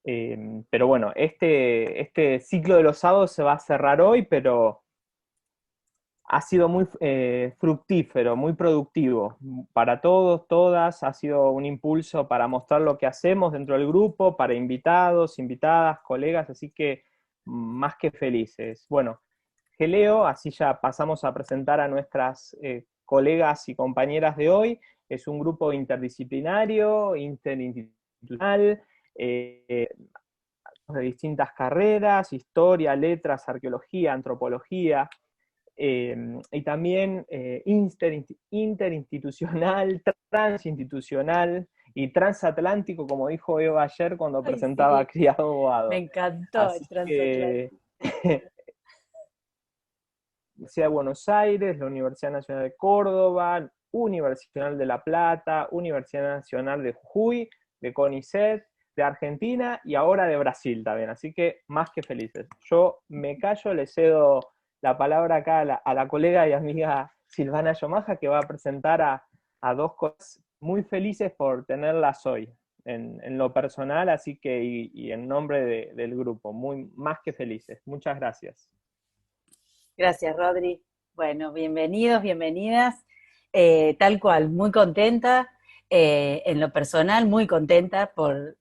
Pero bueno, este ciclo de los sábados se va a cerrar hoy, pero ha sido muy fructífero, muy productivo para todos, todas. Ha sido un impulso para mostrar lo que hacemos dentro del grupo, para invitados, invitadas, colegas, así que más que felices. Bueno, Geleo, así ya pasamos a presentar a nuestras colegas y compañeras de hoy. Es un grupo interdisciplinario, interinstitucional, eh, de distintas carreras: historia, letras, arqueología, antropología, y también interinstitucional, transinstitucional y transatlántico, como dijo Eva ayer cuando Ay, presentaba sí, Criado me Abogado. encantó el Así que transatlántico. Universidad de Buenos Aires, la Universidad Nacional de Córdoba, Universidad Nacional de La Plata, Universidad Nacional de Jujuy, de CONICET, de Argentina y ahora de Brasil también. Así que más que felices. Yo me callo, le cedo la palabra acá a la colega y amiga Silvana Yomaja, que va a presentar a dos cosas muy felices por tenerlas hoy en lo personal, así que y en nombre del grupo, muy más que felices. Muchas gracias. Gracias, Rodri. Bueno, bienvenidos, bienvenidas. Tal cual, muy contenta, en lo personal, muy contenta por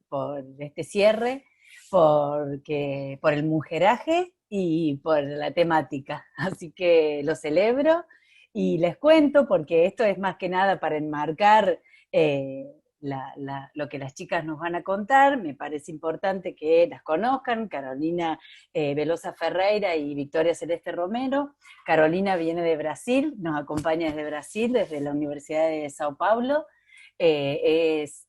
este cierre, por el mujeraje y por la temática. Así que lo celebro y les cuento porque esto es más que nada para enmarcar eh, lo que las chicas nos van a contar. Me parece importante que las conozcan. Carolina Velosa Ferreira y Victoria Celeste Romero. Carolina viene de Brasil, nos acompaña desde Brasil, desde la Universidad de Sao Paulo, es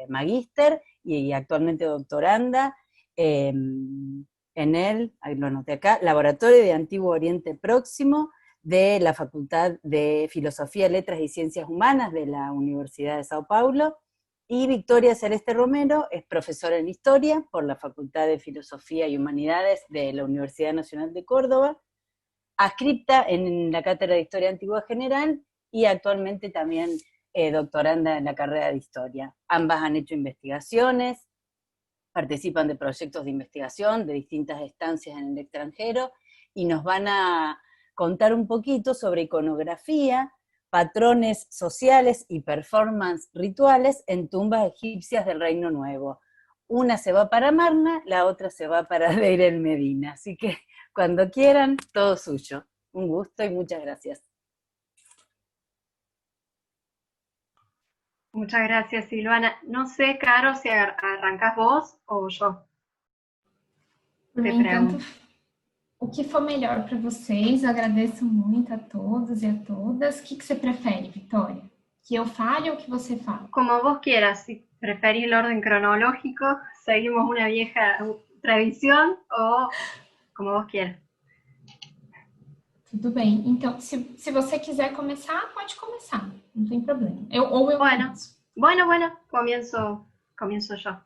magíster y actualmente doctoranda en el, ahí lo anoté acá, Laboratorio de Antiguo Oriente Próximo de la Facultad de Filosofía, Letras y Ciencias Humanas de la Universidad de Sao Paulo. Y Victoria Celeste Romero es profesora en Historia por la Facultad de Filosofía y Humanidades de la Universidad Nacional de Córdoba, adscripta en la Cátedra de Historia Antigua General y actualmente también doctoranda en la carrera de Historia. Ambas han hecho investigaciones, participan de proyectos de investigación de distintas estancias en el extranjero y nos van a contar un poquito sobre iconografía, patrones sociales y performance rituales en tumbas egipcias del Reino Nuevo. Una se va para Marna, la otra se va para Deir el Medina. Así que cuando quieran, todo suyo. Un gusto y muchas gracias. Muchas gracias, Silvana. No sé, Caro, si arrancás vos o yo. Por Te mim, tanto pregunto. o que for melhor para vocês. Eu agradeço muito a todos e a todas. O que você prefere, Vitória? Que eu fale ou que você fale? Como vos quieras, si preferís el orden cronológico, seguimos una vieja tradición o como vos quieras. Tudo bem. Então, se você quiser começar, pode começar. Não tem problema. Eu Bueno, começo. bueno, comienzo yo.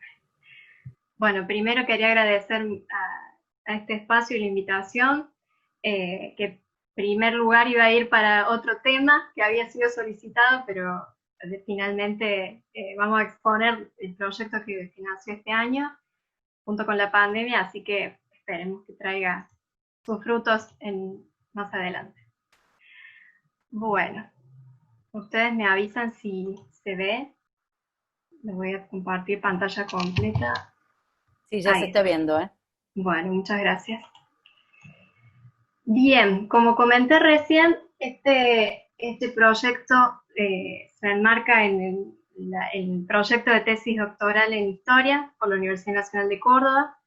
Bueno, primero quería agradecer a este espacio y la invitación, que en primer lugar iba a ir para otro tema que había sido solicitado, pero finalmente vamos a exponer el proyecto que nació este año junto con la pandemia, así que esperemos que traiga sus frutos más adelante. Bueno, ustedes me avisan si se ve. Les voy a compartir pantalla completa. Sí, ya se Ahí está está. viendo, ¿eh? Bueno, muchas gracias. Bien, como comenté recién, este proyecto se enmarca en el proyecto de tesis doctoral en Historia por la Universidad Nacional de Córdoba.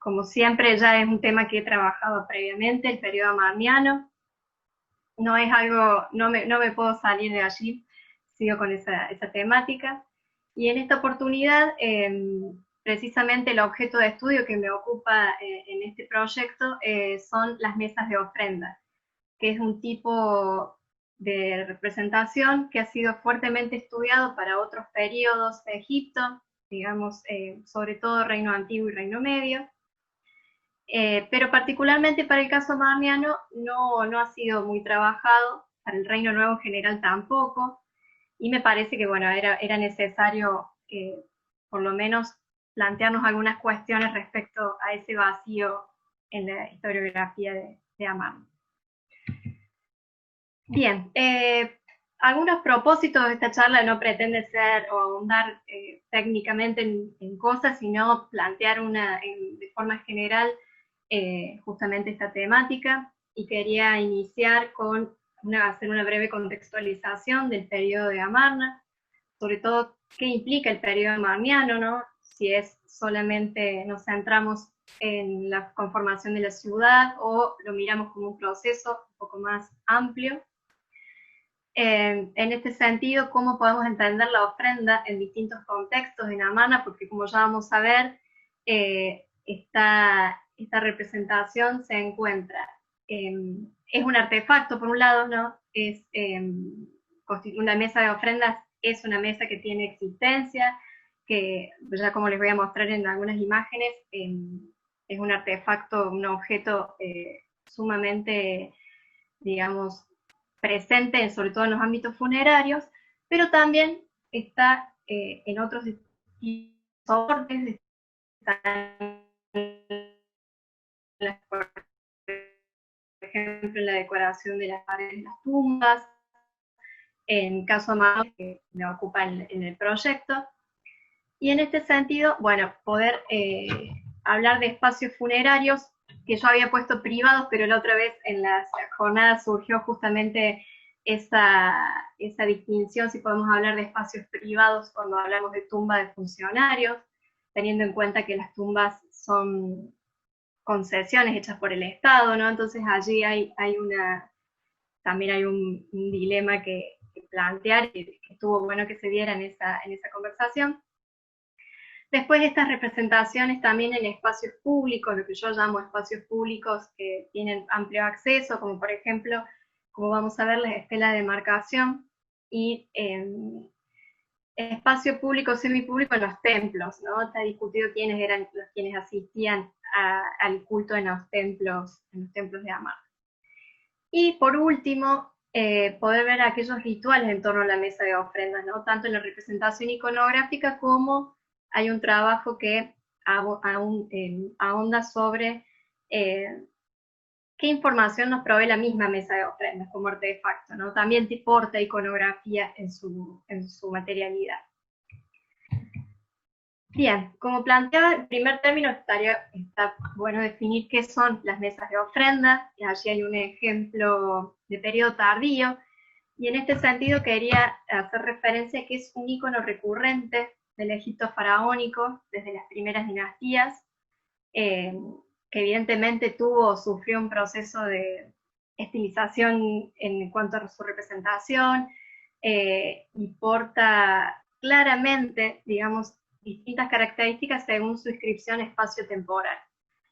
Como siempre, ya es un tema que he trabajado previamente, el periodo marniano. No es algo, no me puedo salir de allí, sigo con esa temática. Y en esta oportunidad, precisamente el objeto de estudio que me ocupa en este proyecto son las mesas de ofrenda, que es un tipo de representación que ha sido fuertemente estudiado para otros periodos de Egipto, digamos, sobre todo Reino Antiguo y Reino Medio, pero particularmente para el caso marniano no ha sido muy trabajado, para el Reino Nuevo en general tampoco, y me parece que bueno, era necesario por lo menos plantearnos algunas cuestiones respecto a ese vacío en la historiografía de Amarna. Bien, algunos propósitos de esta charla no pretende ser o ahondar técnicamente en cosas, sino plantear de forma general justamente esta temática, y quería iniciar con hacer una breve contextualización del periodo de Amarna, sobre todo qué implica el periodo amarniano, ¿no? Si es solamente nos centramos en la conformación de la ciudad o lo miramos como un proceso un poco más amplio. En este sentido, cómo podemos entender la ofrenda en distintos contextos en Amarna, porque como ya vamos a ver, esta representación se encuentra, es un artefacto por un lado, ¿no? Una mesa de ofrendas es una mesa que tiene existencia, que ya como les voy a mostrar en algunas imágenes, es un artefacto, un objeto sumamente, digamos, presente sobre todo en los ámbitos funerarios, pero también está en otros soportes, por ejemplo en la decoración de las paredes de las tumbas, en caso más que me ocupa en el proyecto. Y en este sentido, bueno, poder hablar de espacios funerarios, que yo había puesto privados, pero la otra vez en las jornadas surgió justamente esa distinción, si podemos hablar de espacios privados cuando hablamos de tumba de funcionarios, teniendo en cuenta que las tumbas son concesiones hechas por el Estado, ¿no? Entonces allí también hay un dilema que plantear, que estuvo bueno que se diera en esa conversación. Después estas representaciones también en espacios públicos, lo que yo llamo espacios públicos que tienen amplio acceso, como por ejemplo, como vamos a ver, la estela de demarcación, y espacio público, semipúblico en los templos, ¿no? Está discutido quiénes eran quienes asistían al culto en los templos de Amarna. Y por último, poder ver aquellos rituales en torno a la mesa de ofrendas, ¿no? Tanto en la representación iconográfica como hay un trabajo que ahonda sobre qué información nos provee la misma mesa de ofrendas como artefacto, ¿no? También te porta iconografía en su materialidad. Bien, como planteaba, en primer término está bueno definir qué son las mesas de ofrenda, y allí hay un ejemplo de periodo tardío, y en este sentido quería hacer referencia a que es un icono recurrente del Egipto faraónico desde las primeras dinastías, que evidentemente sufrió un proceso de estilización en cuanto a su representación, y porta claramente, digamos, distintas características según su inscripción espacio-temporal.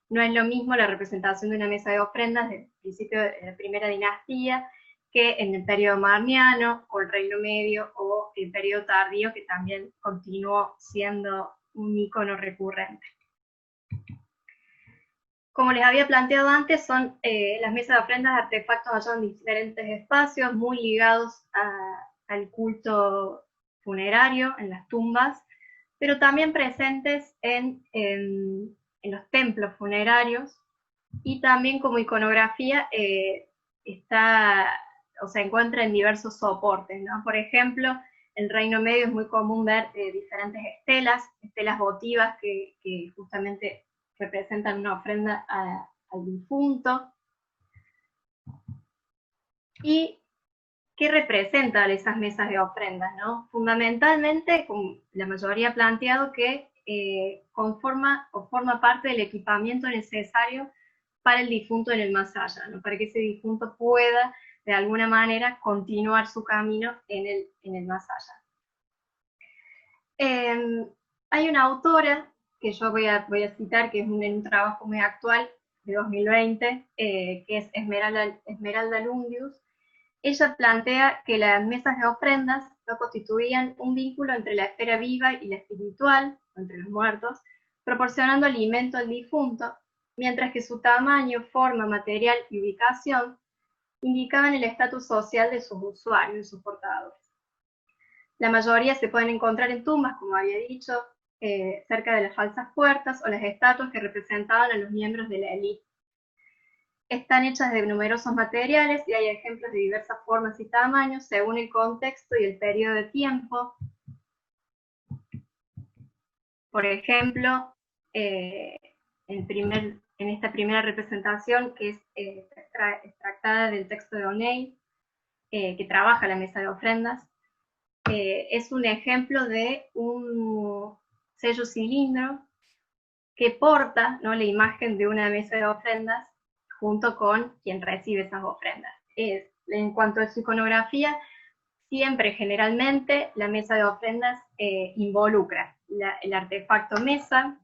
No es lo mismo la representación de una mesa de ofrendas del principio de la primera dinastía que en el periodo amarniano, o el Reino Medio, o el periodo tardío, que también continuó siendo un icono recurrente. Como les había planteado antes, son las mesas de ofrendas de artefactos hallados en diferentes espacios, muy ligados al culto funerario, en las tumbas, pero también presentes en los templos funerarios, y también como iconografía se encuentra en diversos soportes, ¿no? Por ejemplo, en el Reino Medio es muy común ver diferentes estelas votivas que justamente representan una ofrenda al difunto. ¿Y qué representan esas mesas de ofrendas, ¿no? Fundamentalmente, como la mayoría ha planteado, que forma parte del equipamiento necesario para el difunto en el más allá, ¿no? Para que ese difunto pueda, de alguna manera, continuar su camino en el más allá. Hay una autora que yo voy a citar, que es un trabajo muy actual, de 2020, que es Esmeralda Lundius. Ella plantea que las mesas de ofrendas no constituían un vínculo entre la esfera viva y la espiritual, entre los muertos, proporcionando alimento al difunto, mientras que su tamaño, forma, material y ubicación indicaban el estatus social de sus usuarios y sus portadores. La mayoría se pueden encontrar en tumbas, como había dicho, cerca de las falsas puertas, o las estatuas que representaban a los miembros de la élite. Están hechas de numerosos materiales y hay ejemplos de diversas formas y tamaños según el contexto y el periodo de tiempo. Por ejemplo, en esta primera representación, que es extractada del texto de O'Neill, que trabaja la mesa de ofrendas, es un ejemplo de un sello cilindro que porta, ¿no?, la imagen de una mesa de ofrendas junto con quien recibe esas ofrendas. En cuanto a su iconografía, siempre, generalmente, la mesa de ofrendas involucra el artefacto mesa,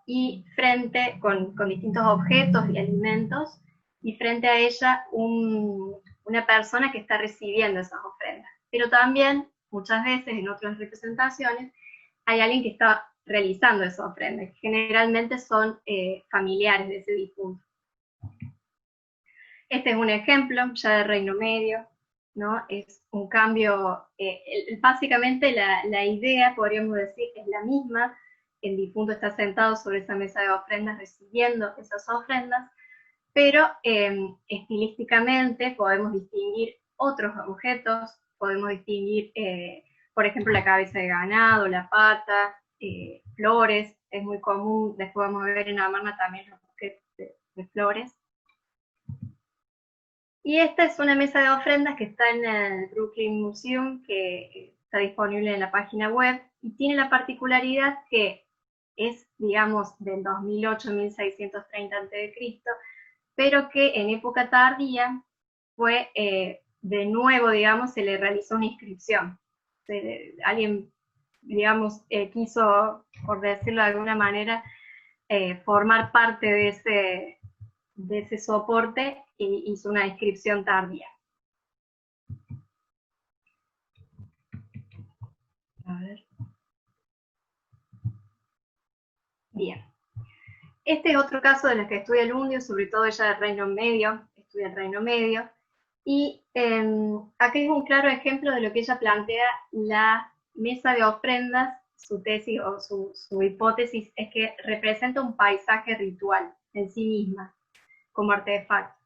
y frente con distintos objetos y alimentos, y frente a ella una persona que está recibiendo esas ofrendas. Pero también, muchas veces, en otras representaciones, hay alguien que está realizando esa ofrenda, que generalmente son familiares de ese difunto. Este es un ejemplo ya del Reino Medio, ¿no? Es un cambio, básicamente la idea, podríamos decir, es la misma. El difunto está sentado sobre esa mesa de ofrendas recibiendo esas ofrendas, pero estilísticamente podemos distinguir otros objetos, podemos distinguir, por ejemplo, la cabeza de ganado, la pata, flores. Es muy común, después vamos a ver en Amarna también los objetos de flores. Y esta es una mesa de ofrendas que está en el Brooklyn Museum, que está disponible en la página web, y tiene la particularidad que es, digamos, del 2008-1630 a.C., pero que en época tardía fue, de nuevo, digamos, se le realizó una inscripción. Alguien, digamos, quiso, por decirlo de alguna manera, formar parte de ese soporte, y hizo una inscripción tardía. A ver. Bien. Este es otro caso de los que estudia Lundio, sobre todo ella del Reino Medio, estudia el Reino Medio, y aquí es un claro ejemplo de lo que ella plantea la mesa de ofrendas. Su tesis o su hipótesis es que representa un paisaje ritual en sí misma, como artefacto.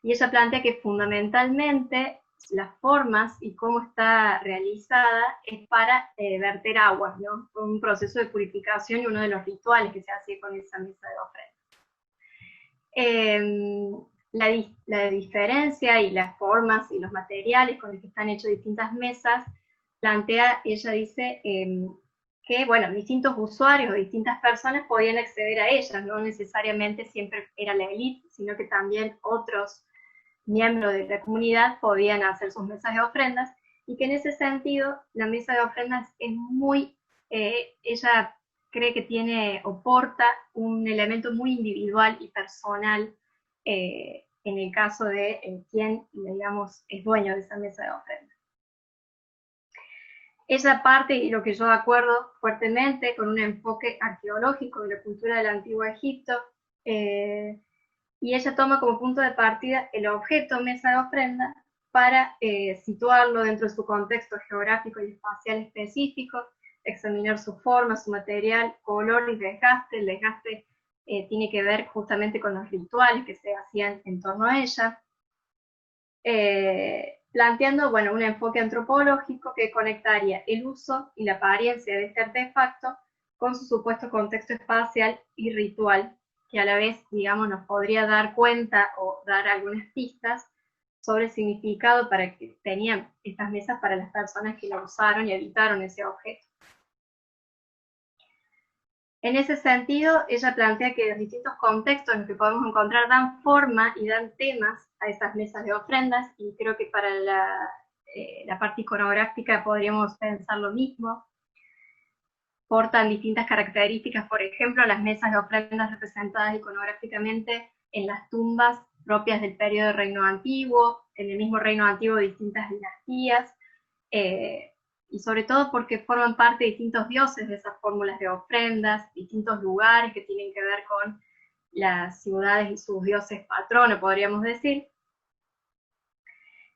Y ella plantea que fundamentalmente las formas y cómo está realizada es para verter agua, ¿no? Un proceso de purificación y uno de los rituales que se hace con esa mesa de ofrenda. La diferencia y las formas y los materiales con los que están hechas distintas mesas, ella dice que, bueno, distintos usuarios o distintas personas podían acceder a ellas, no necesariamente siempre era la élite, sino que también otros miembros de la comunidad podían hacer sus mesas de ofrendas, y que en ese sentido la mesa de ofrendas es muy, ella cree que tiene o porta un elemento muy individual y personal en el caso de quien, digamos, es dueño de esa mesa de ofrendas. Ella parte, y lo que yo acuerdo fuertemente, con un enfoque arqueológico de la cultura del Antiguo Egipto, y ella toma como punto de partida el objeto mesa de ofrenda para situarlo dentro de su contexto geográfico y espacial específico, examinar su forma, su material, color y desgaste. El desgaste tiene que ver justamente con los rituales que se hacían en torno a ella, planteando, bueno, un enfoque antropológico que conectaría el uso y la apariencia de este artefacto con su supuesto contexto espacial y ritual, que a la vez, digamos, nos podría dar cuenta o dar algunas pistas sobre el significado para que tenían estas mesas para las personas que la usaron y habitaron ese objeto. En ese sentido, ella plantea que los distintos contextos en los que podemos encontrar dan forma y dan temas a esas mesas de ofrendas, y creo que para la parte iconográfica podríamos pensar lo mismo. Portan distintas características, por ejemplo, las mesas de ofrendas representadas iconográficamente en las tumbas propias del periodo del Reino Antiguo, en el mismo Reino Antiguo de distintas dinastías, y sobre todo porque forman parte de distintos dioses de esas fórmulas de ofrendas, distintos lugares que tienen que ver con las ciudades y sus dioses patronos, podríamos decir.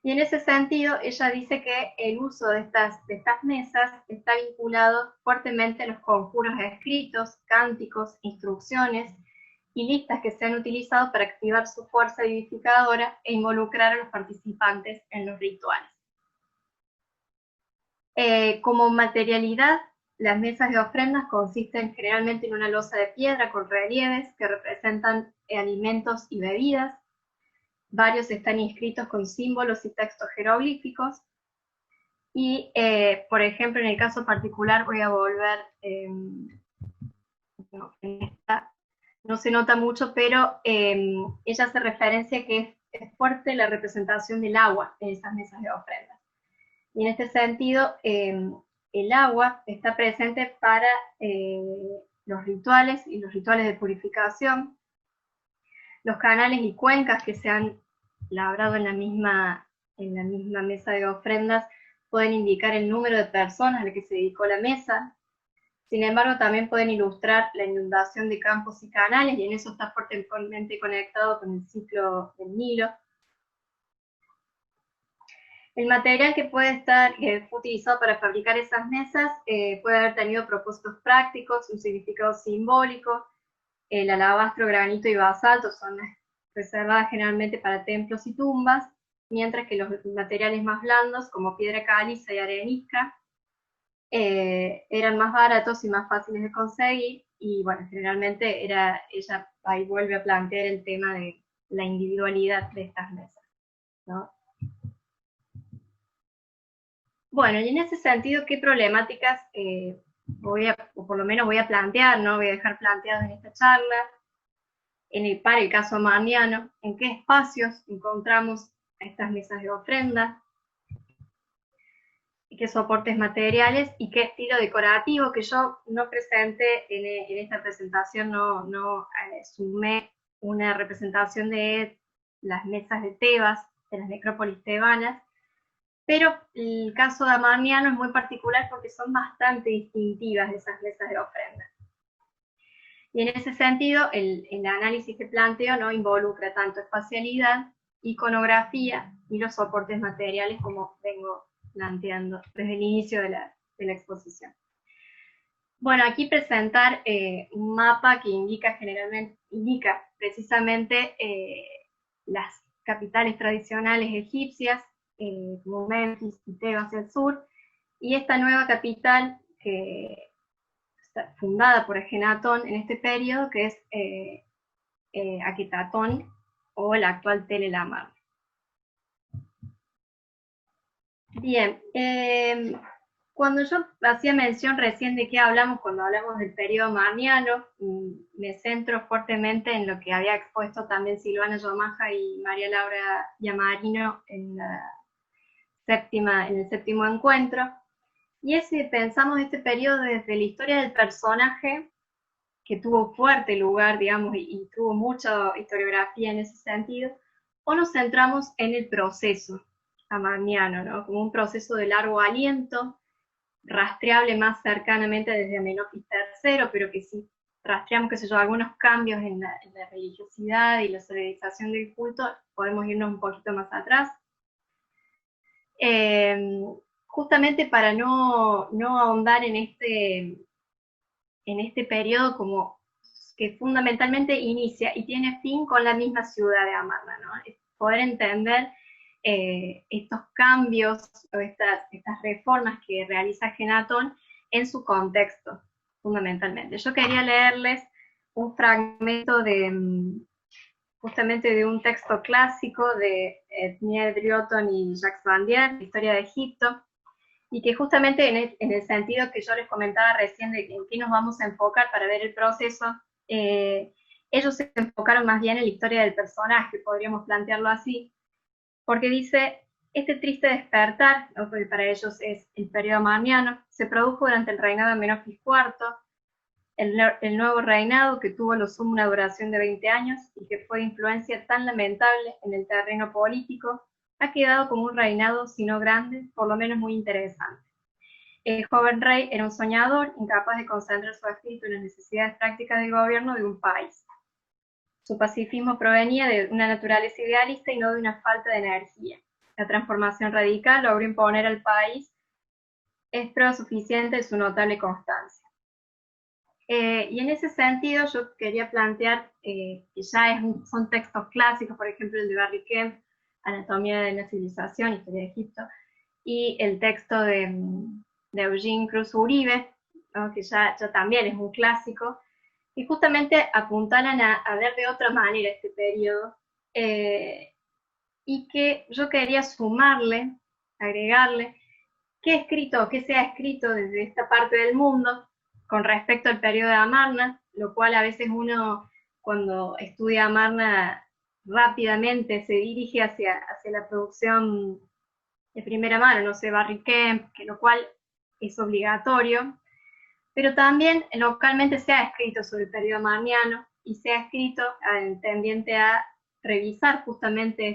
Y en ese sentido, ella dice que el uso de estas mesas está vinculado fuertemente a los conjuros escritos, cánticos, instrucciones y listas que se han utilizado para activar su fuerza vivificadora e involucrar a los participantes en los rituales. Como materialidad, las mesas de ofrendas consisten generalmente en una losa de piedra con relieves que representan alimentos y bebidas. Varios están inscritos con símbolos y textos jeroglíficos. Y, por ejemplo, en el caso particular voy a volver, no, en esta no se nota mucho, pero ella hace referencia que es fuerte la representación del agua en esas mesas de ofrendas. Y en este sentido, el agua está presente para los rituales y los rituales de purificación, los canales y cuencas que se han labrado en la misma mesa de ofrendas pueden indicar el número de personas a las que se dedicó la mesa. Sin embargo, también pueden ilustrar la inundación de campos y canales, y en eso está fuertemente conectado con el ciclo del Nilo. El material que fue utilizado para fabricar esas mesas puede haber tenido propósitos prácticos, un significado simbólico. El alabastro, granito y basalto son reservadas generalmente para templos y tumbas, mientras que los materiales más blandos, como piedra caliza y arenisca, eran más baratos y más fáciles de conseguir, y bueno, generalmente ella ahí vuelve a plantear el tema de la individualidad de estas mesas, ¿no? Bueno, y en ese sentido, ¿qué problemáticas o por lo menos voy a plantear, ¿no? Voy a dejar planteadas en esta charla, para el caso amarniano, en qué espacios encontramos estas mesas de ofrenda, y qué soportes materiales y qué estilo decorativo, que yo no presenté en esta presentación, no sumé una representación de las mesas de Tebas, de las necrópolis tebanas, pero el caso de Amarniano es muy particular porque son bastante distintivas esas mesas de ofrenda. Y en ese sentido, el análisis que planteo no involucra tanto espacialidad, iconografía y los soportes materiales como vengo planteando desde el inicio de la exposición. Bueno, aquí presentar un mapa que indica precisamente las capitales tradicionales egipcias, como Memphis y Tebas hacia el sur, y esta nueva capital que está fundada por Akenatón en este periodo, que es Aketatón, o el actual Tel el Amarna. Bien, cuando yo hacía mención recién de qué hablamos cuando hablamos del periodo amarniano, me centro fuertemente en lo que había expuesto también Silvana Yomaja y María Laura Yamarino en el séptimo encuentro, y pensamos este periodo desde la historia del personaje, que tuvo fuerte lugar, digamos, y tuvo mucha historiografía en ese sentido, o nos centramos en el proceso amarniano, ¿no? Como un proceso de largo aliento, rastreable más cercanamente desde Amenofis III, pero que si rastreamos, qué sé yo, algunos cambios en la religiosidad y la solidarización del culto, podemos irnos un poquito más atrás. Justamente para no ahondar en este periodo como que fundamentalmente inicia y tiene fin con la misma ciudad de Amarna, ¿no? Poder entender estos cambios o estas reformas que realiza Akenatón en su contexto, fundamentalmente. Yo quería leerles un fragmento justamente de un texto clásico de Edmund Drioton y Jacques Vandier, la historia de Egipto, y que justamente en el sentido que yo les comentaba recién de en qué nos vamos a enfocar para ver el proceso, ellos se enfocaron más bien en la historia del personaje, podríamos plantearlo así, porque dice, este triste despertar, ¿no? Porque para ellos es el periodo amarniano, se produjo durante el reinado de Amenofis IV, el nuevo reinado que tuvo lo sumo una duración de 20 años y que fue de influencia tan lamentable en el terreno político, ha quedado como un reinado, si no grande, por lo menos muy interesante. El joven rey era un soñador, incapaz de concentrar su espíritu en las necesidades prácticas del gobierno de un país. Su pacifismo provenía de una naturaleza idealista y no de una falta de energía. la transformación radical logró imponer al país es prueba suficiente de su notable constancia. Y en ese sentido yo quería plantear que ya son textos clásicos, por ejemplo el de Barry Kemp, Anatomía de una civilización, Historia de Egipto, y el texto de Eugene Cruz Uribe, ¿no? Que ya también es un clásico, y justamente apuntalan a ver de otra manera este periodo, y que yo quería sumarle, agregarle, qué se ha escrito desde esta parte del mundo con respecto al periodo de Amarna, lo cual a veces uno, cuando estudia Amarna, rápidamente se dirige hacia la producción de primera mano, no sé, Barry Kemp, que lo cual es obligatorio, pero también localmente se ha escrito sobre el periodo amarniano y se ha escrito tendiente a revisar justamente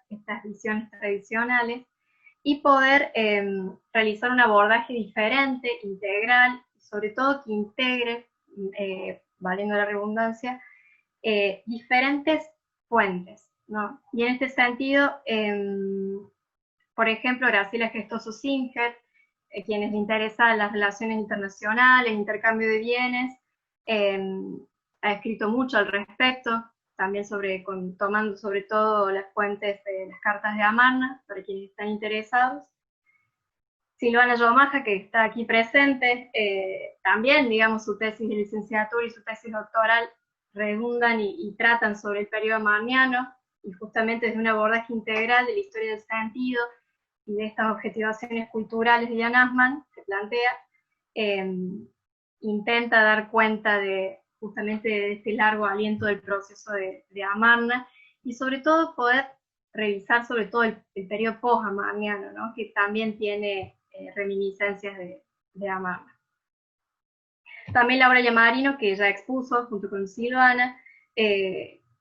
estas visiones tradicionales y poder realizar un abordaje diferente, integral, sobre todo que integre, valiendo la redundancia, diferentes fuentes, ¿no? Y en este sentido, por ejemplo, Graciela Gestoso Singer, quienes le interesan las relaciones internacionales, intercambio de bienes, ha escrito mucho al respecto, también tomando sobre todo las fuentes de las cartas de Amarna, para quienes están interesados. Silvana Yomaja, que está aquí presente, también, digamos, su tesis de licenciatura y su tesis doctoral redundan y tratan sobre el periodo amarniano, y justamente desde un abordaje integral de la historia del sentido y de estas objetivaciones culturales de Jan Assmann, que plantea, intenta dar cuenta justamente de este largo aliento del proceso de Amarna, y sobre todo poder revisar sobre todo el periodo post-amarniano, ¿no? Que también tiene reminiscencias de Amarna. También Laura Yamarino, que ya expuso junto con Silvana,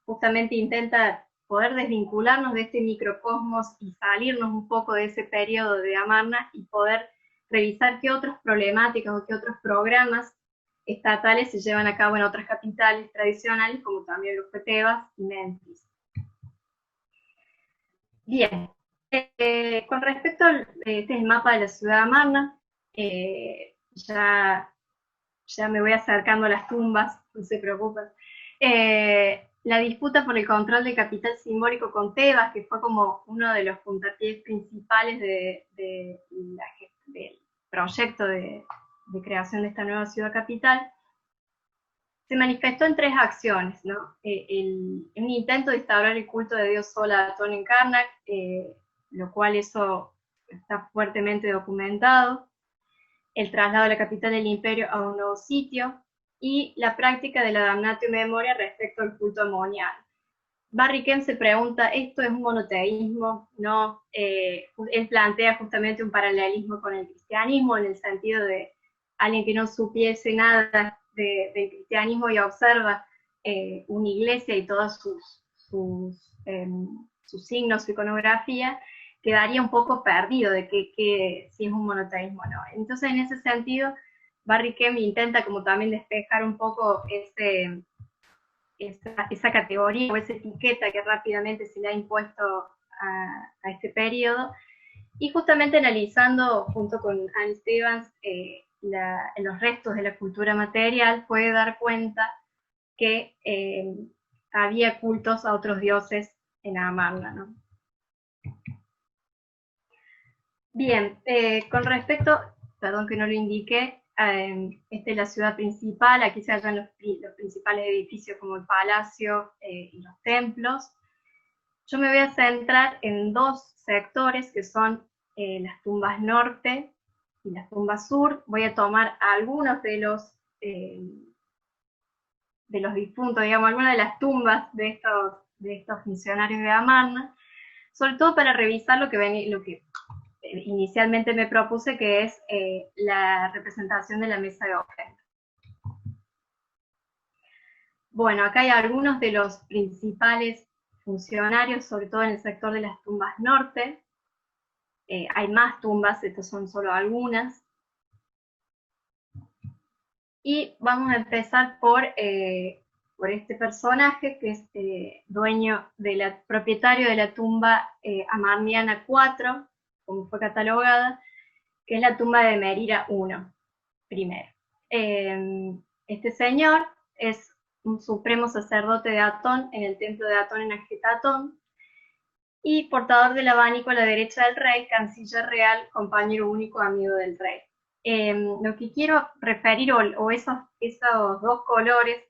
justamente intenta poder desvincularnos de este microcosmos y salirnos un poco de ese periodo de Amarna y poder revisar qué otras problemáticas o qué otros programas estatales se llevan a cabo en otras capitales tradicionales, como también lo fue Tebas y Memphis. Bien, con respecto a este es el mapa de la ciudad de Amarna, ya me voy acercando a las tumbas, no se preocupen. La disputa por el control del capital simbólico con Tebas, que fue como uno de los puntapiés principales del proyecto de creación de esta nueva ciudad capital, se manifestó en tres acciones, ¿no? Un intento de instaurar el culto de Dios Sol a Atón en Karnak, lo cual eso está fuertemente documentado, el traslado de la capital del imperio a un nuevo sitio, y la práctica de la damnatio memoria respecto al culto amonial. Barry Kemp se pregunta, ¿esto es un monoteísmo? No, él plantea justamente un paralelismo con el cristianismo, en el sentido de alguien que no supiese nada del cristianismo y observa una iglesia y todos sus signos, su iconografía, quedaría un poco perdido de si es un monoteísmo o no. Entonces, en ese sentido, Barry Kemp intenta como también despejar un poco esa categoría o esa etiqueta que rápidamente se le ha impuesto a este periodo, y justamente analizando junto con Anne Stevens los restos de la cultura material, puede dar cuenta que había cultos a otros dioses en Amarna, ¿no? Bien, con respecto, perdón que no lo indiqué, esta es la ciudad principal, aquí se hallan los principales edificios como el palacio y los templos. Yo me voy a centrar en dos sectores que son las tumbas norte y las tumbas sur. Voy a tomar algunos de los difuntos, digamos, algunas de las tumbas de estos funcionarios de Amarna, sobre todo para revisar lo que inicialmente me propuse, que es la representación de la mesa de ofrenda. Bueno, acá hay algunos de los principales funcionarios, sobre todo en el sector de las tumbas norte. Hay más tumbas, estas son solo algunas. Y vamos a empezar por por este personaje, que es propietario de la tumba Amarniana 4, como fue catalogada, que es la tumba de Merira I, primero. Este señor es un supremo sacerdote de Atón en el templo de Atón en Ajetatón, y portador del abanico a la derecha del rey, canciller real, compañero único, amigo del rey. Lo que quiero referir, o esos dos colores,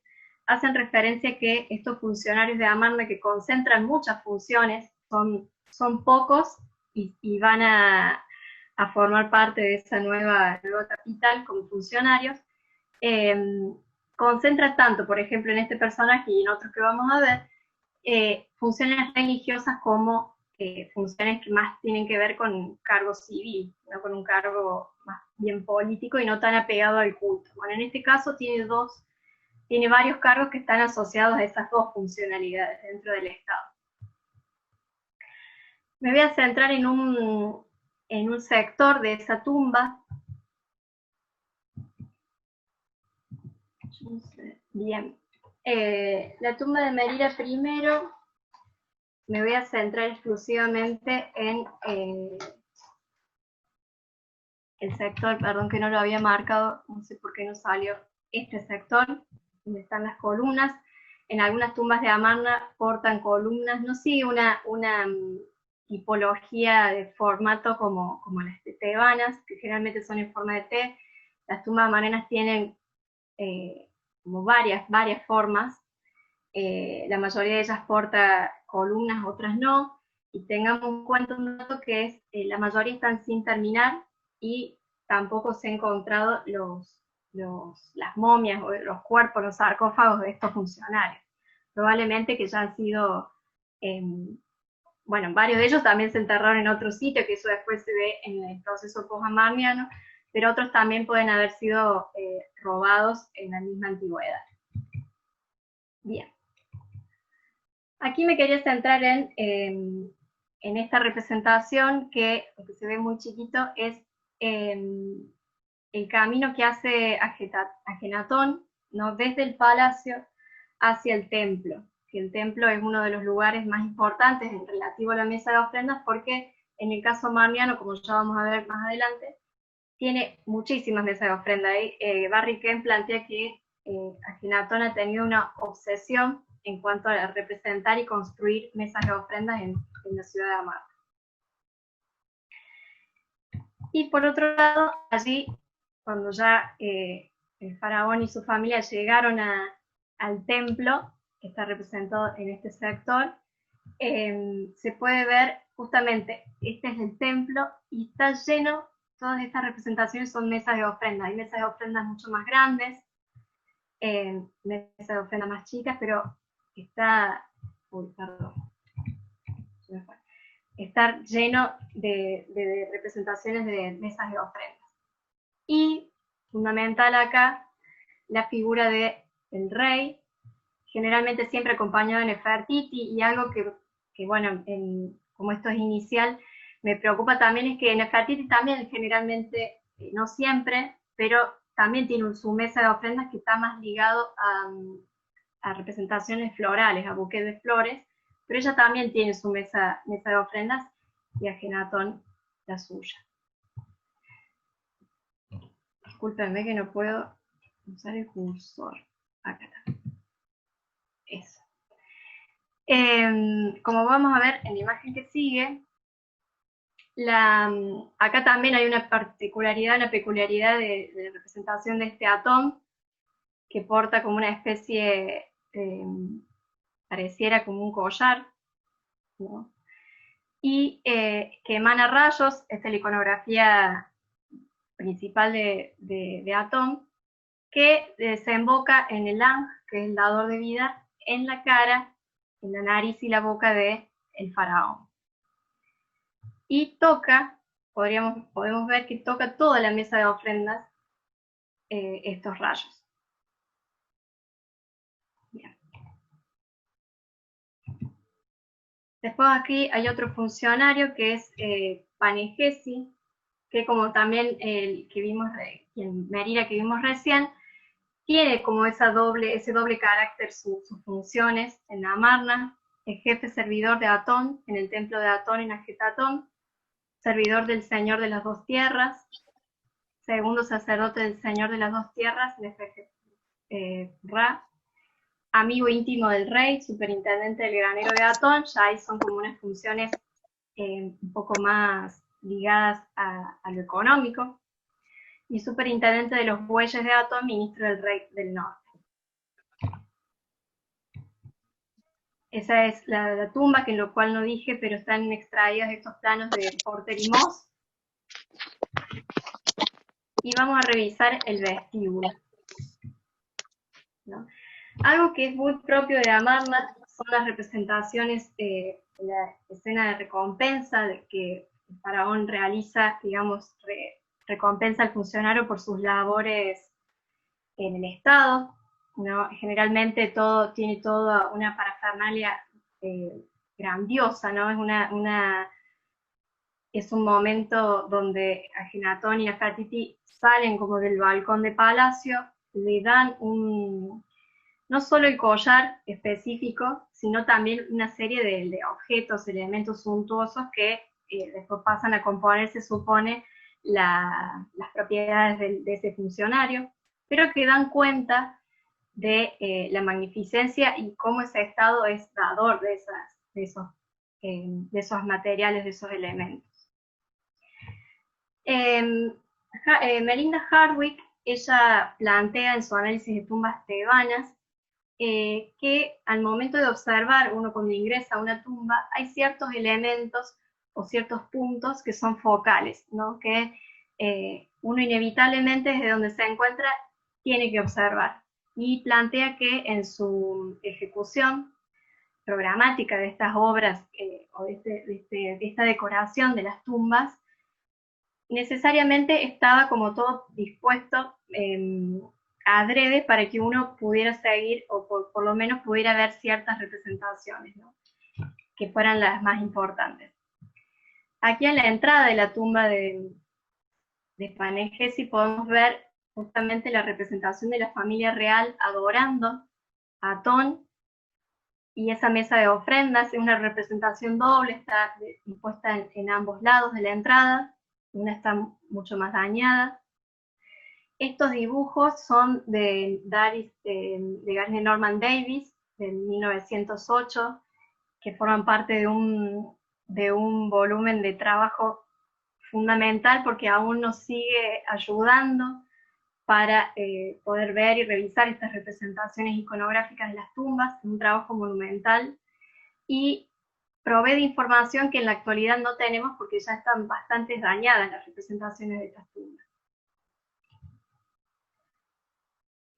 hacen referencia a que estos funcionarios de Amarna, que concentran muchas funciones, son pocos y van a formar parte de esa nueva capital como funcionarios. Concentra tanto, por ejemplo, en este personaje y en otros que vamos a ver, funciones religiosas como funciones que más tienen que ver con un cargo civil, ¿no? Con un cargo más bien político y no tan apegado al culto. Bueno, en este caso tiene varios cargos que están asociados a esas dos funcionalidades dentro del Estado. Me voy a centrar en un sector de esa tumba. Bien. La tumba de Merira I, me voy a centrar exclusivamente en el sector, perdón que no lo había marcado, no sé por qué no salió este sector, donde están las columnas. En algunas tumbas de Amarna portan columnas, no sigue una tipología de formato como las tebanas, que generalmente son en forma de T. Las tumbas amarnanas tienen como varias formas. La mayoría de ellas porta columnas, otras no, y tengamos en cuenta un dato que es, la mayoría están sin terminar, y tampoco se han encontrado las momias o los cuerpos, los sarcófagos de estos funcionarios. Probablemente que ya han sido, bueno, varios de ellos también se enterraron en otro sitio, que eso después se ve en el proceso post-amarniano, pero otros también pueden haber sido robados en la misma antigüedad. Bien. Aquí me quería centrar en esta representación que, aunque se ve muy chiquito, es el camino que hace Ajenatón, ¿no? Desde el palacio hacia el templo, que el templo es uno de los lugares más importantes en relativo a la mesa de ofrendas, porque en el caso amarniano, como ya vamos a ver más adelante, tiene muchísimas mesas de ofrenda. Barry Ken plantea que Ajenatón ha tenido una obsesión en cuanto a representar y construir mesas de ofrendas en la ciudad de Amarna. Y por otro lado, allí, cuando ya el faraón y su familia llegaron al templo, que está representado en este sector, se puede ver justamente, este es el templo, y está lleno, todas estas representaciones son mesas de ofrenda. Hay mesas de ofrendas mucho más grandes, mesas de ofrenda más chicas, pero está lleno de representaciones de mesas de ofrendas. Y fundamental acá, la figura del rey, generalmente siempre acompañado de Nefertiti, y algo que bueno, como esto es inicial, me preocupa también es que Nefertiti también generalmente, no siempre, pero también tiene su mesa de ofrendas que está más ligado a representaciones florales, a buques de flores, pero ella también tiene su mesa de ofrendas, y Ajenatón la suya. Discúlpenme que no puedo usar el cursor. Acá está. Eso. Como vamos a ver en la imagen que sigue, acá también hay una peculiaridad de representación de este Atón, que porta como una especie, pareciera como un collar, ¿no? Y que emana rayos. Esta es la iconografía principal de Atón, que desemboca en el Ang, que es el dador de vida, en la cara, en la nariz y la boca del faraón. Y toca, podemos ver que toca toda la mesa de ofrendas estos rayos. Bien. Después aquí hay otro funcionario que es Panegesi, que como también el que vimos, Merira que vimos recién, tiene como ese doble carácter sus funciones en Amarna, el jefe servidor de Atón, en el templo de Atón en Ajetatón, servidor del Señor de las Dos Tierras, segundo sacerdote del Señor de las Dos Tierras, Ra, amigo íntimo del rey, superintendente del granero de Atón. Ya ahí son como unas funciones un poco más ligadas a lo económico, y superintendente de los bueyes de Atón, ministro del rey del norte. Esa es la tumba, que en lo cual no dije, pero están extraídas estos planos de Porter y Moss. Y vamos a revisar el vestíbulo, ¿no? Algo que es muy propio de Amarna son las representaciones de la escena de recompensa, de que el faraón realiza, digamos, recompensa al funcionario por sus labores en el Estado, ¿no? Generalmente todo tiene toda una parafernalia grandiosa, ¿no? Es un momento donde Ajenatón y Nefertiti salen como del balcón de palacio, le dan no solo el collar específico, sino también una serie de objetos, elementos suntuosos que después pasan a componer, se supone, las propiedades de ese funcionario, pero que dan cuenta de la magnificencia y cómo ese Estado es dador de esos materiales, de esos elementos. Melinda Hardwick, ella plantea en su análisis de tumbas tebanas que al momento de observar, uno cuando ingresa a una tumba, hay ciertos elementos o ciertos puntos que son focales, ¿no? Que uno inevitablemente desde donde se encuentra tiene que observar. Y plantea que en su ejecución programática de estas obras o de esta decoración de las tumbas, necesariamente estaba como todo dispuesto adrede para que uno pudiera seguir o por lo menos pudiera ver ciertas representaciones, ¿no? Que fueran las más importantes. Aquí en la entrada de la tumba de Panegesi podemos ver justamente la representación de la familia real adorando a Atón, y esa mesa de ofrendas es una representación doble, está impuesta en ambos lados de la entrada, una está mucho más dañada. Estos dibujos son de Gardner Norman Davis, de 1908, que forman parte de un volumen de trabajo fundamental porque aún nos sigue ayudando para poder ver y revisar estas representaciones iconográficas de las tumbas. Es un trabajo monumental y provee de información que en la actualidad no tenemos porque ya están bastante dañadas las representaciones de estas tumbas.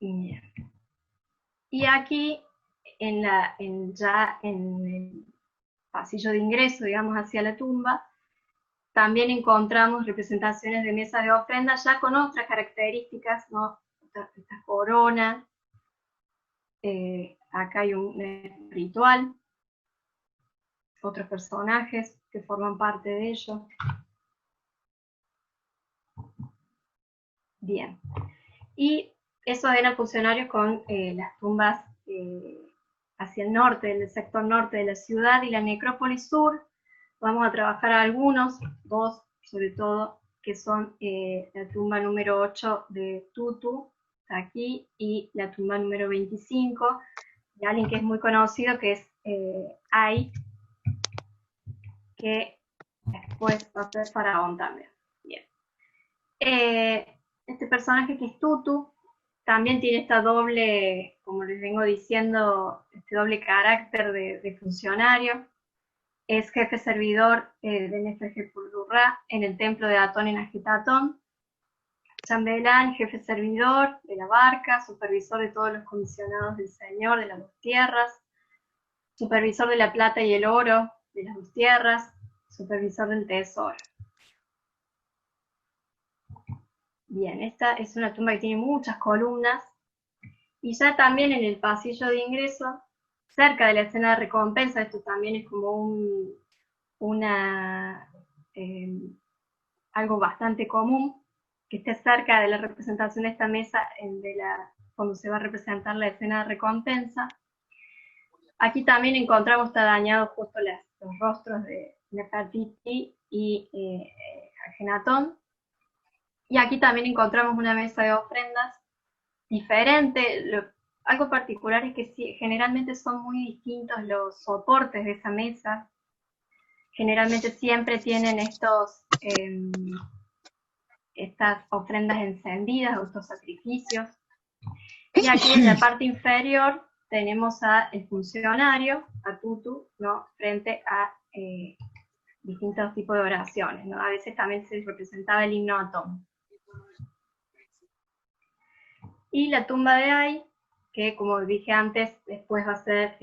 Y aquí, ya en el pasillo de ingreso, digamos, hacia la tumba, también encontramos representaciones de mesas de ofrenda ya con otras características, ¿no? Esta corona, acá hay un ritual, otros personajes que forman parte de ello. Bien. Y esos eran funcionarios con las tumbas hacia el norte, el sector norte de la ciudad, y la necrópolis sur. Vamos a trabajar algunos, dos sobre todo, que son la tumba número 8 de Tutu, aquí, y la tumba número 25, de alguien que es muy conocido, que es Ai, que después va a ser faraón también. Bien. Este personaje que es Tutu también tiene esta doble, como les vengo diciendo, este doble carácter de funcionario. Es jefe servidor de Nefertiti-Ra en el templo de Atón en Ajetatón. Chambelán, jefe servidor de la barca, supervisor de todos los comisionados del Señor de las Dos Tierras, supervisor de la plata y el oro de las Dos Tierras, supervisor del tesoro. Bien, esta es una tumba que tiene muchas columnas, y ya también en el pasillo de ingreso, cerca de la escena de recompensa, esto también es como algo bastante común, que esté cerca de la representación de esta mesa cuando se va a representar la escena de recompensa. Aquí también encontramos, está dañado justo los rostros de Nefertiti y Ajenatón. Y aquí también encontramos una mesa de ofrendas diferente. Algo particular es que generalmente son muy distintos los soportes de esa mesa. Generalmente siempre tienen estas ofrendas encendidas, estos sacrificios. Y aquí en la parte inferior tenemos al funcionario, a Tutu, ¿no? Frente a distintos tipos de oraciones, ¿no? A veces también se representaba el himno a Atón. Y la tumba de Ay, que como dije antes, después va a ser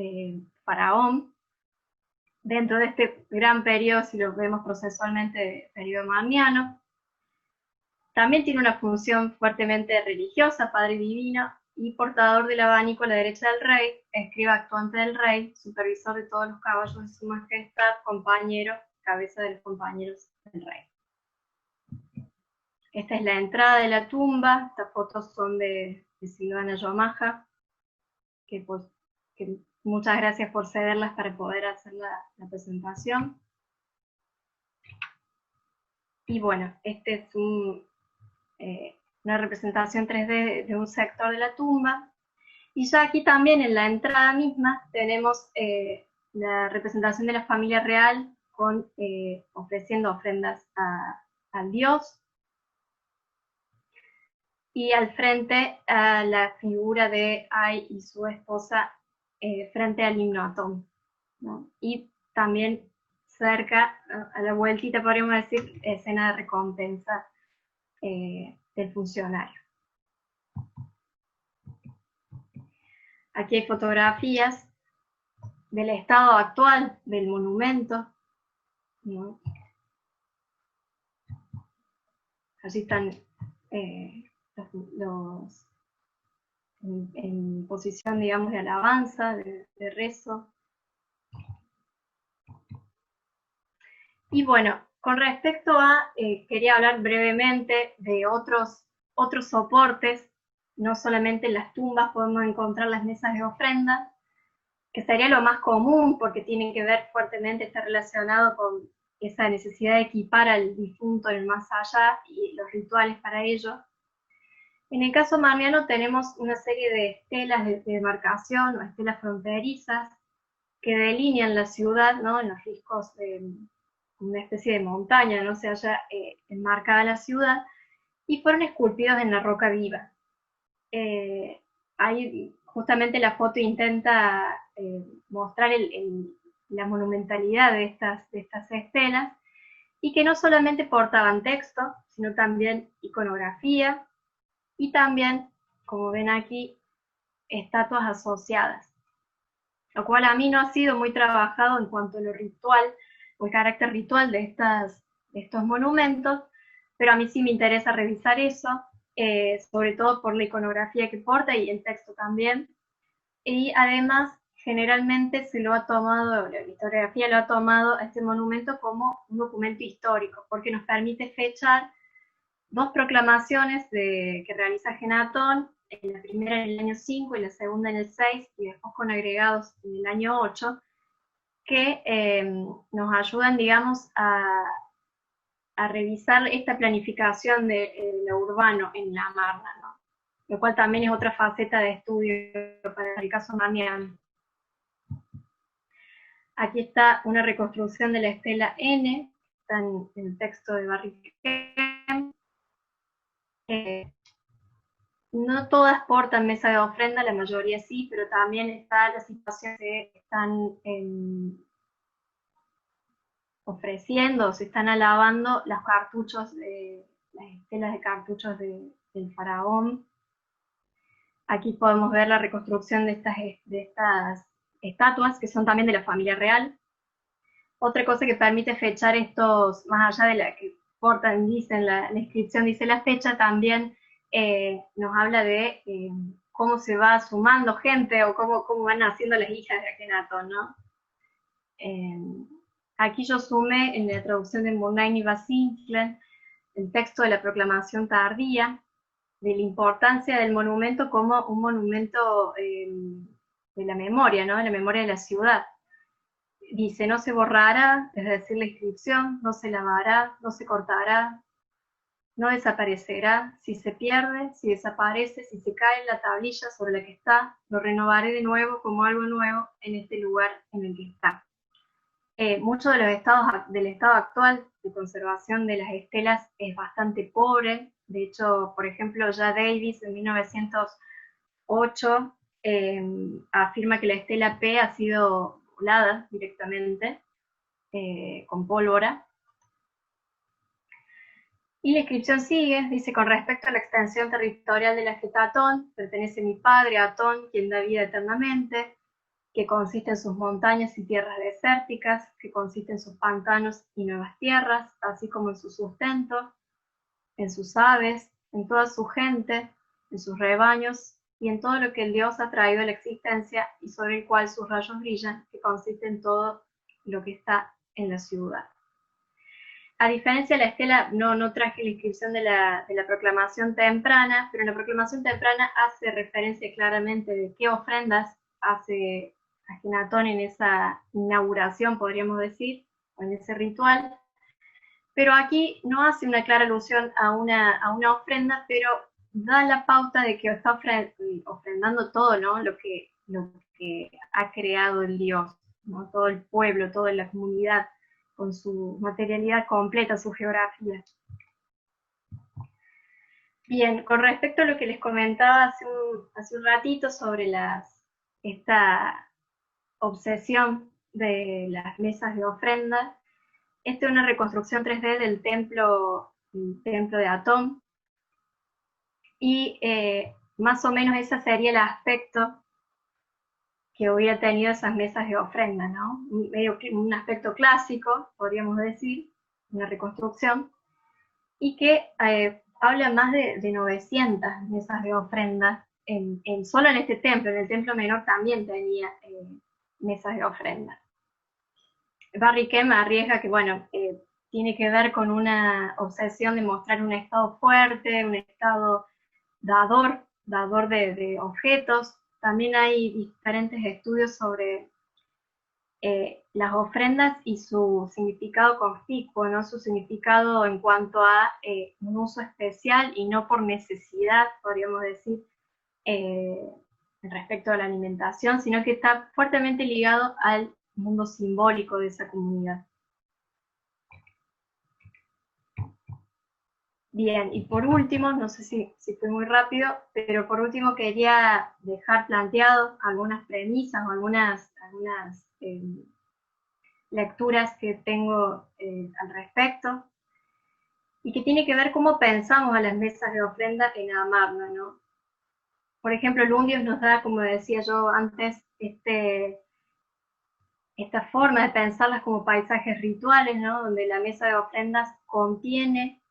faraón. Dentro de este gran periodo, si lo vemos procesualmente, periodo marniano, también tiene una función fuertemente religiosa, padre divino, y portador del abanico a la derecha del rey, escriba actuante del rey, supervisor de todos los caballos de su majestad, compañero, cabeza de los compañeros del rey. Esta es la entrada de la tumba. Estas fotos son de Silvana Yomaja, que muchas gracias por cederlas para poder hacer la presentación. Y bueno, este es una representación 3D de un sector de la tumba. Y ya aquí también en la entrada misma tenemos la representación de la familia real ofreciendo ofrendas al dios. Y al frente a la figura de Ay y su esposa frente al himno a Atón, ¿no? Y también cerca, a la vueltita podríamos decir, escena de recompensa del funcionario. Aquí hay fotografías del estado actual del monumento, ¿no? Allí están en posición, digamos, de alabanza, de rezo. Y bueno, con respecto a, quería hablar brevemente de otros soportes. No solamente en las tumbas podemos encontrar las mesas de ofrenda, que sería lo más común porque tienen que ver fuertemente, está relacionado con esa necesidad de equipar al difunto en el más allá y los rituales para ello. En el caso marniano tenemos una serie de estelas de demarcación o estelas fronterizas que delinean la ciudad, ¿no? En los riscos de una especie de montaña, no se haya enmarcada la ciudad, y fueron esculpidos en la roca viva. Ahí justamente la foto intenta mostrar la monumentalidad de estas estelas, y que no solamente portaban texto, sino también iconografía, y también, como ven aquí, estatuas asociadas. Lo cual a mí no ha sido muy trabajado en cuanto a lo ritual, o el carácter ritual de estos monumentos, pero a mí sí me interesa revisar eso, sobre todo por la iconografía que porta y el texto también. Y además, generalmente se lo ha tomado, la historiografía lo ha tomado a este monumento como un documento histórico, porque nos permite fechar dos proclamaciones que realiza Ajenatón, la primera en el año 5 y la segunda en el 6, y después con agregados en el año 8, que nos ayudan, digamos, a revisar esta planificación de lo urbano en la Marna, ¿no? Lo cual también es otra faceta de estudio para el caso marniano. Aquí está una reconstrucción de la estela N, está en el texto de Barriquem. No todas portan mesa de ofrenda, la mayoría sí, pero también está la situación que están ofreciendo, se están alabando los cartuchos, las estelas de cartuchos del faraón. Aquí podemos ver la reconstrucción de estas estatuas, que son también de la familia real. Otra cosa que permite fechar estos, más allá de la que portan, dicen, la inscripción dice la fecha, también nos habla de cómo se va sumando gente o cómo van naciendo las hijas de Akenatón, ¿no? Aquí yo sumé en la traducción de Murnane y Basinklen el texto de la proclamación tardía, de la importancia del monumento como un monumento de la memoria, ¿no? La memoria de la ciudad. Dice, no se borrará, es decir, la inscripción, no se lavará, no se cortará, no desaparecerá, si se pierde, si desaparece, si se cae en la tablilla sobre la que está, lo renovaré de nuevo como algo nuevo en este lugar en el que está. Mucho de los del estado actual de conservación de las estelas es bastante pobre. De hecho, por ejemplo, ya Davis en 1908 afirma que la estela P ha sido volada directamente con pólvora. Y la inscripción sigue, dice, con respecto a la extensión territorial de la Geta Atón, pertenece mi padre Atón, quien da vida eternamente, que consiste en sus montañas y tierras desérticas, que consiste en sus pantanos y nuevas tierras, así como en su sustento, en sus aves, en toda su gente, en sus rebaños, y en todo lo que el Dios ha traído a la existencia y sobre el cual sus rayos brillan, que consiste en todo lo que está en la ciudad. A diferencia de la estela, no traje la inscripción de la proclamación temprana, pero en la proclamación temprana hace referencia claramente de qué ofrendas hace Ajenatón en esa inauguración, podríamos decir, o en ese ritual. Pero aquí no hace una clara alusión a una ofrenda, pero da la pauta de que está ofrendando todo, ¿no? Lo que ha creado el Dios, ¿no? Todo el pueblo, toda la comunidad, con su materialidad completa, su geografía. Bien, con respecto a lo que les comentaba hace un ratito sobre esta obsesión de las mesas de ofrenda, esta es una reconstrucción 3D del templo de Atón, y más o menos ese sería el aspecto que hubiera tenido esas mesas de ofrenda, ¿no? Un aspecto clásico, podríamos decir, una reconstrucción, y que habla más de 900 mesas de ofrenda, solo en este templo. En el templo menor también tenía mesas de ofrenda. Barriquem arriesga que, bueno, tiene que ver con una obsesión de mostrar un estado fuerte, un estado dador de objetos. También hay diferentes estudios sobre las ofrendas y su significado conspicuo, ¿no? Su significado en cuanto a un uso especial y no por necesidad, podríamos decir, respecto a la alimentación, sino que está fuertemente ligado al mundo simbólico de esa comunidad. Bien, y por último, no sé si fue muy rápido, pero por último quería dejar planteado algunas premisas o algunas lecturas que tengo al respecto, y que tiene que ver cómo pensamos a las mesas de ofrenda en Amarna, ¿no? Por ejemplo, Lundius nos da, como decía yo antes, esta forma de pensarlas como paisajes rituales, ¿no? Donde la mesa de ofrendas contiene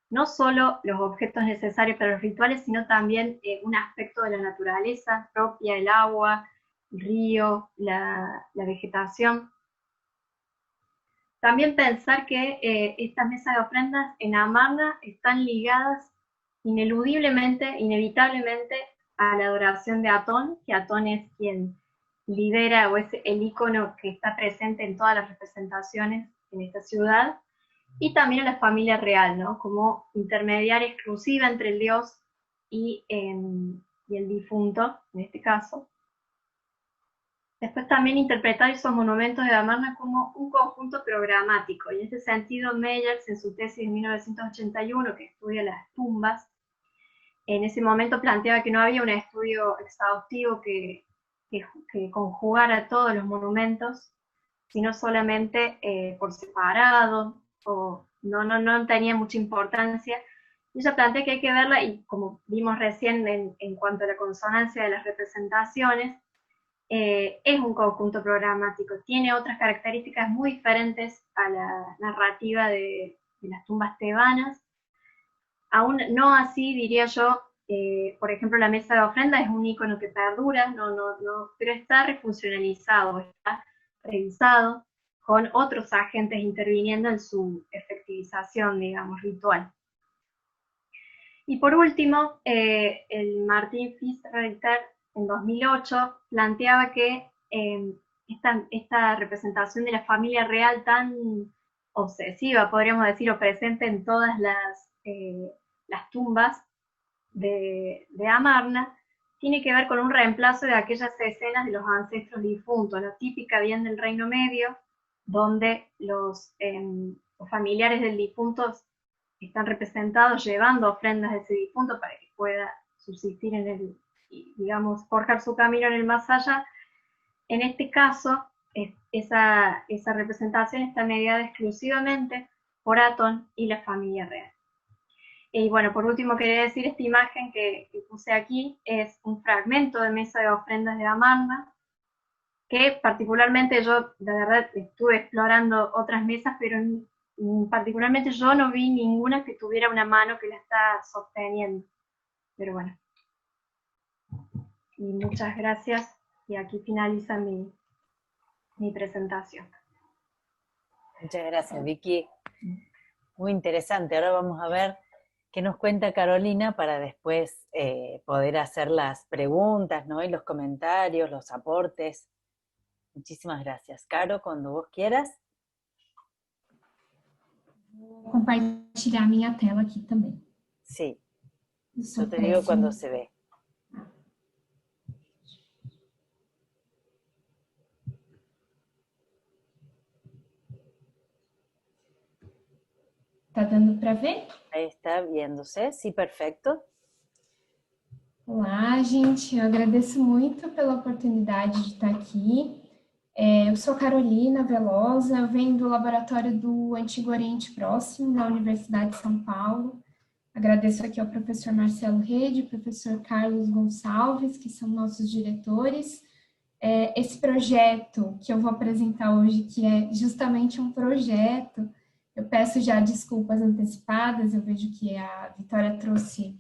no solo los objetos necesarios para los rituales, sino también un aspecto de la naturaleza propia, el agua, el río, la vegetación. También pensar que estas mesas de ofrendas en Amarna están ligadas ineludiblemente, inevitablemente, a la adoración de Atón, que Atón es quien lidera o es el ícono que está presente en todas las representaciones en esta ciudad, y también a la familia real, ¿no? Como intermediaria exclusiva entre el dios y el difunto, en este caso. Después también interpretar esos monumentos de Amarna como un conjunto programático, y en ese sentido Meyers, en su tesis de 1981, que estudia las tumbas, en ese momento planteaba que no había un estudio exhaustivo que conjugara todos los monumentos, sino solamente por separado, o no tenía mucha importancia. Y ella plantea que hay que verla, y como vimos recién en cuanto a la consonancia de las representaciones, es un conjunto programático, tiene otras características muy diferentes a la narrativa de las tumbas tebanas. Aún no así, diría yo, por ejemplo, la mesa de ofrenda es un icono que perdura, pero está refuncionalizado, está revisado, con otros agentes interviniendo en su efectivización, digamos, ritual. Y por último, el Martin Fitzgerald en 2008 planteaba que esta representación de la familia real tan obsesiva, podríamos decir, o presente en todas las tumbas de Amarna, tiene que ver con un reemplazo de aquellas escenas de los ancestros difuntos, la típica bien del Reino Medio, donde los familiares del difunto están representados llevando ofrendas de ese difunto para que pueda subsistir en el, digamos, forjar su camino en el más allá. En este caso, esa representación está mediada exclusivamente por Atón y la familia real. Y bueno, por último quería decir, esta imagen que puse aquí es un fragmento de mesa de ofrendas de Amarna, que particularmente yo, de verdad, estuve explorando otras mesas, pero particularmente yo no vi ninguna que tuviera una mano que la está sosteniendo. Pero bueno. Y muchas gracias. Y aquí finaliza mi presentación. Muchas gracias, Vicky. Muy interesante. Ahora vamos a ver qué nos cuenta Carolina para después poder hacer las preguntas, ¿no? Y los comentarios, los aportes. Muchísimas gracias. Caro, cuando vos quieras. Vou compartilhar minha tela aqui também. Sí. Yo Yo te digo cuando se ve. Tá dando para ver? Ahí está viéndose, sí, perfecto. Olá, gente, eu agradeço muito pela oportunidade de estar aqui. Eu sou Carolina Velosa, eu venho do laboratório do Antigo Oriente Próximo, na Universidade de São Paulo. Agradeço aqui ao professor Marcelo Rede, professor Carlos Gonçalves, que são nossos diretores. Esse projeto que eu vou apresentar hoje, que é justamente um projeto, eu peço já desculpas antecipadas, eu vejo que a Vitória trouxe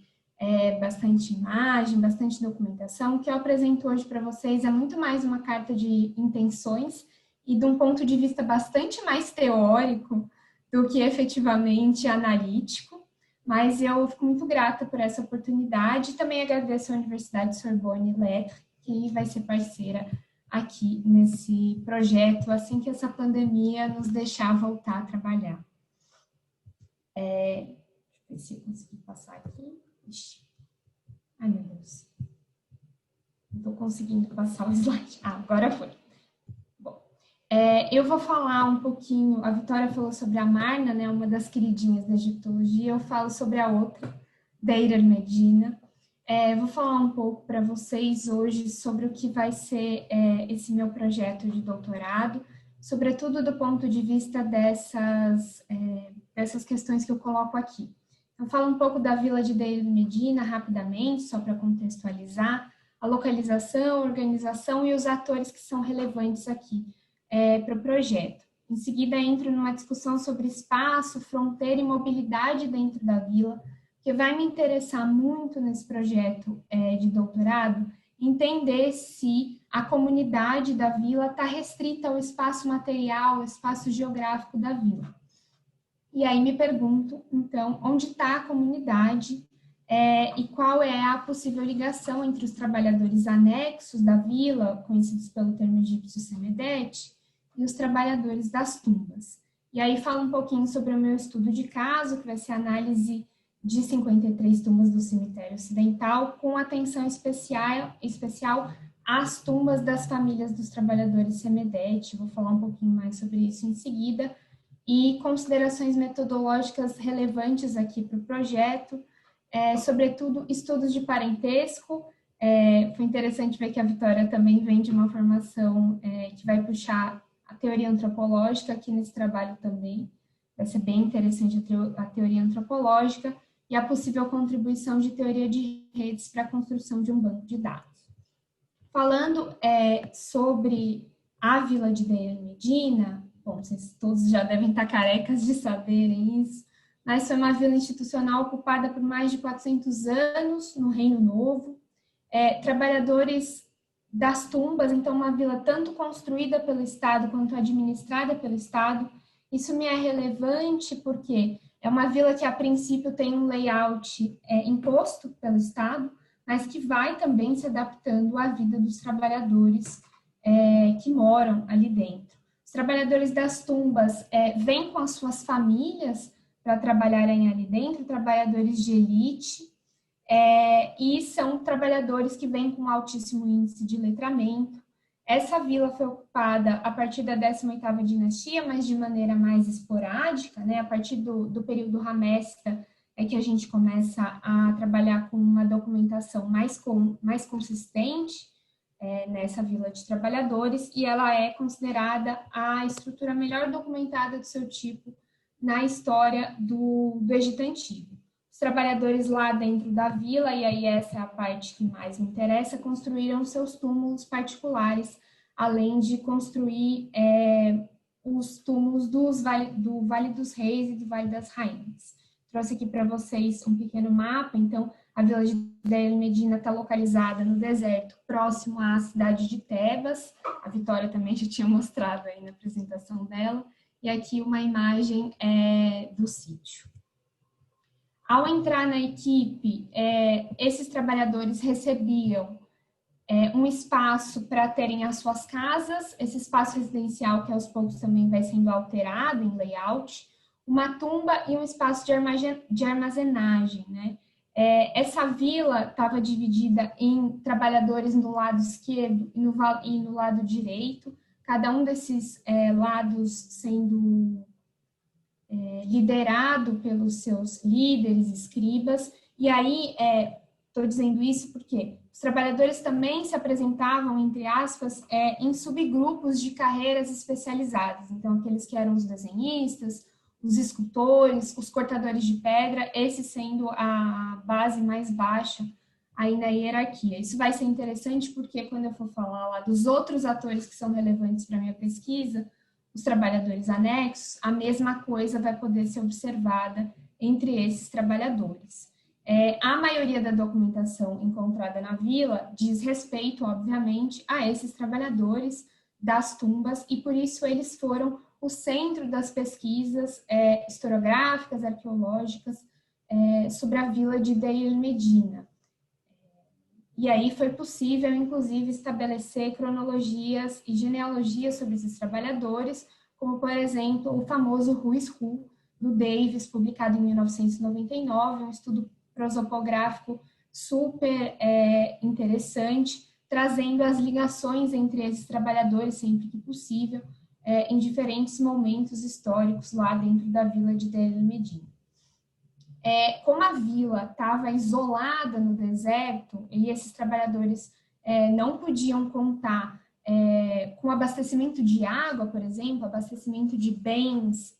bastante imagem, bastante documentação. O que eu apresento hoje para vocês é muito mais uma carta de intenções e de um ponto de vista bastante mais teórico do que efetivamente analítico, mas eu fico muito grata por essa oportunidade e também agradeço à Universidade Sorbonne Lettres, que vai ser parceira aqui nesse projeto, assim que essa pandemia nos deixar voltar a trabalhar. Deixa eu ver se eu consegui passar aqui. Ixi. Ai, meu Deus. Não estou conseguindo passar o slide. Agora foi. Bom, eu vou falar um pouquinho, a Vitória falou sobre a Amarna, né, uma das queridinhas da egiptologia, eu falo sobre a outra, Deir el-Medina. Vou falar um pouco para vocês hoje sobre o que vai ser esse meu projeto de doutorado, sobretudo do ponto de vista dessas questões que eu coloco aqui. Eu falo um pouco da vila de Deir el-Medina rapidamente, só para contextualizar, a localização, a organização e os atores que são relevantes aqui para o projeto. Em seguida, entro numa discussão sobre espaço, fronteira e mobilidade dentro da vila, que vai me interessar muito nesse projeto de doutorado, entender se a comunidade da vila está restrita ao espaço material, ao espaço geográfico da vila. E aí me pergunto, então, onde está a comunidade e qual é a possível ligação entre os trabalhadores anexos da vila, conhecidos pelo termo egípcio Semedete, e os trabalhadores das tumbas. E aí falo um pouquinho sobre o meu estudo de caso, que vai ser a análise de 53 tumbas do cemitério ocidental, com atenção especial às tumbas das famílias dos trabalhadores Semedete. Vou falar um pouquinho mais sobre isso em seguida. E considerações metodológicas relevantes aqui para o projeto, sobretudo estudos de parentesco. Foi interessante ver que a Vitória também vem de uma formação que vai puxar a teoria antropológica aqui nesse trabalho também. Vai ser bem interessante a teoria antropológica e a possível contribuição de teoria de redes para a construção de um banco de dados. Falando sobre a vila de Deir el-Medina, bom, vocês todos já devem estar carecas de saberem isso, mas foi uma vila institucional ocupada por mais de 400 anos no Reino Novo, trabalhadores das tumbas, então uma vila tanto construída pelo Estado quanto administrada pelo Estado. Isso me é relevante porque É uma vila que, a princípio, tem um layout imposto pelo Estado, mas que vai também se adaptando à vida dos trabalhadores que moram ali dentro. Os trabalhadores das tumbas vêm com as suas famílias para trabalharem ali dentro, trabalhadores de elite, e são trabalhadores que vêm com altíssimo índice de letramento. Essa vila foi ocupada a partir da 18ª dinastia, mas de maneira mais esporádica, né? A partir do período Ramessida é que a gente começa a trabalhar com uma documentação mais consistente nessa vila de trabalhadores, e ela é considerada a estrutura melhor documentada do seu tipo na história do Egito Antigo. Os trabalhadores lá dentro da vila, e aí essa é a parte que mais me interessa, construíram seus túmulos particulares, além de construir os túmulos do Vale dos Reis e do Vale das Rainhas. Trouxe aqui para vocês um pequeno mapa. Então, a vila de Deir el-Medina está localizada no deserto, próximo à cidade de Tebas. A Vitória também já tinha mostrado aí na apresentação dela. E aqui uma imagem do sítio. Ao entrar na equipe, esses trabalhadores recebiam um espaço para terem as suas casas, esse espaço residencial que aos poucos também vai sendo alterado em layout, uma tumba e um espaço de armazenagem, né? Essa vila estava dividida em trabalhadores no lado esquerdo e no lado direito, cada um desses lados sendo liderado pelos seus líderes, escribas. E aí, estou dizendo isso porque os trabalhadores também se apresentavam, entre aspas, em subgrupos de carreiras especializadas. Então, aqueles que eram os desenhistas, os escultores, os cortadores de pedra, esse sendo a base mais baixa aí na hierarquia. Isso vai ser interessante porque quando eu for falar lá dos outros atores que são relevantes para a minha pesquisa, os trabalhadores anexos, a mesma coisa vai poder ser observada entre esses trabalhadores. A maioria da documentação encontrada na vila diz respeito, obviamente, a esses trabalhadores das tumbas, e por isso eles foram o centro das pesquisas historiográficas, arqueológicas, sobre a vila de Deir el-Medina. E aí foi possível, inclusive, estabelecer cronologias e genealogias sobre esses trabalhadores, como, por exemplo, o famoso Who is Who, do Davis, publicado em 1999, um estudo prosopográfico super interessante, trazendo as ligações entre esses trabalhadores, sempre que possível, em diferentes momentos históricos lá dentro da vila de Deir el-Medina. Como a vila estava isolada no deserto e esses trabalhadores não podiam contar com abastecimento de água, por exemplo, abastecimento de bens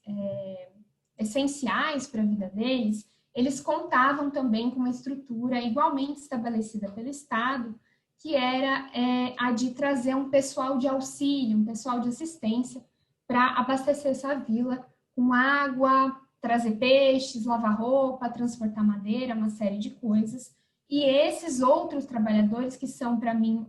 essenciais para a vida deles, eles contavam também com uma estrutura igualmente estabelecida pelo Estado, que era a de trazer um pessoal de auxílio, um pessoal de assistência para abastecer essa vila com água, trazer peixes, lavar roupa, transportar madeira, uma série de coisas. E esses outros trabalhadores, que são, para mim,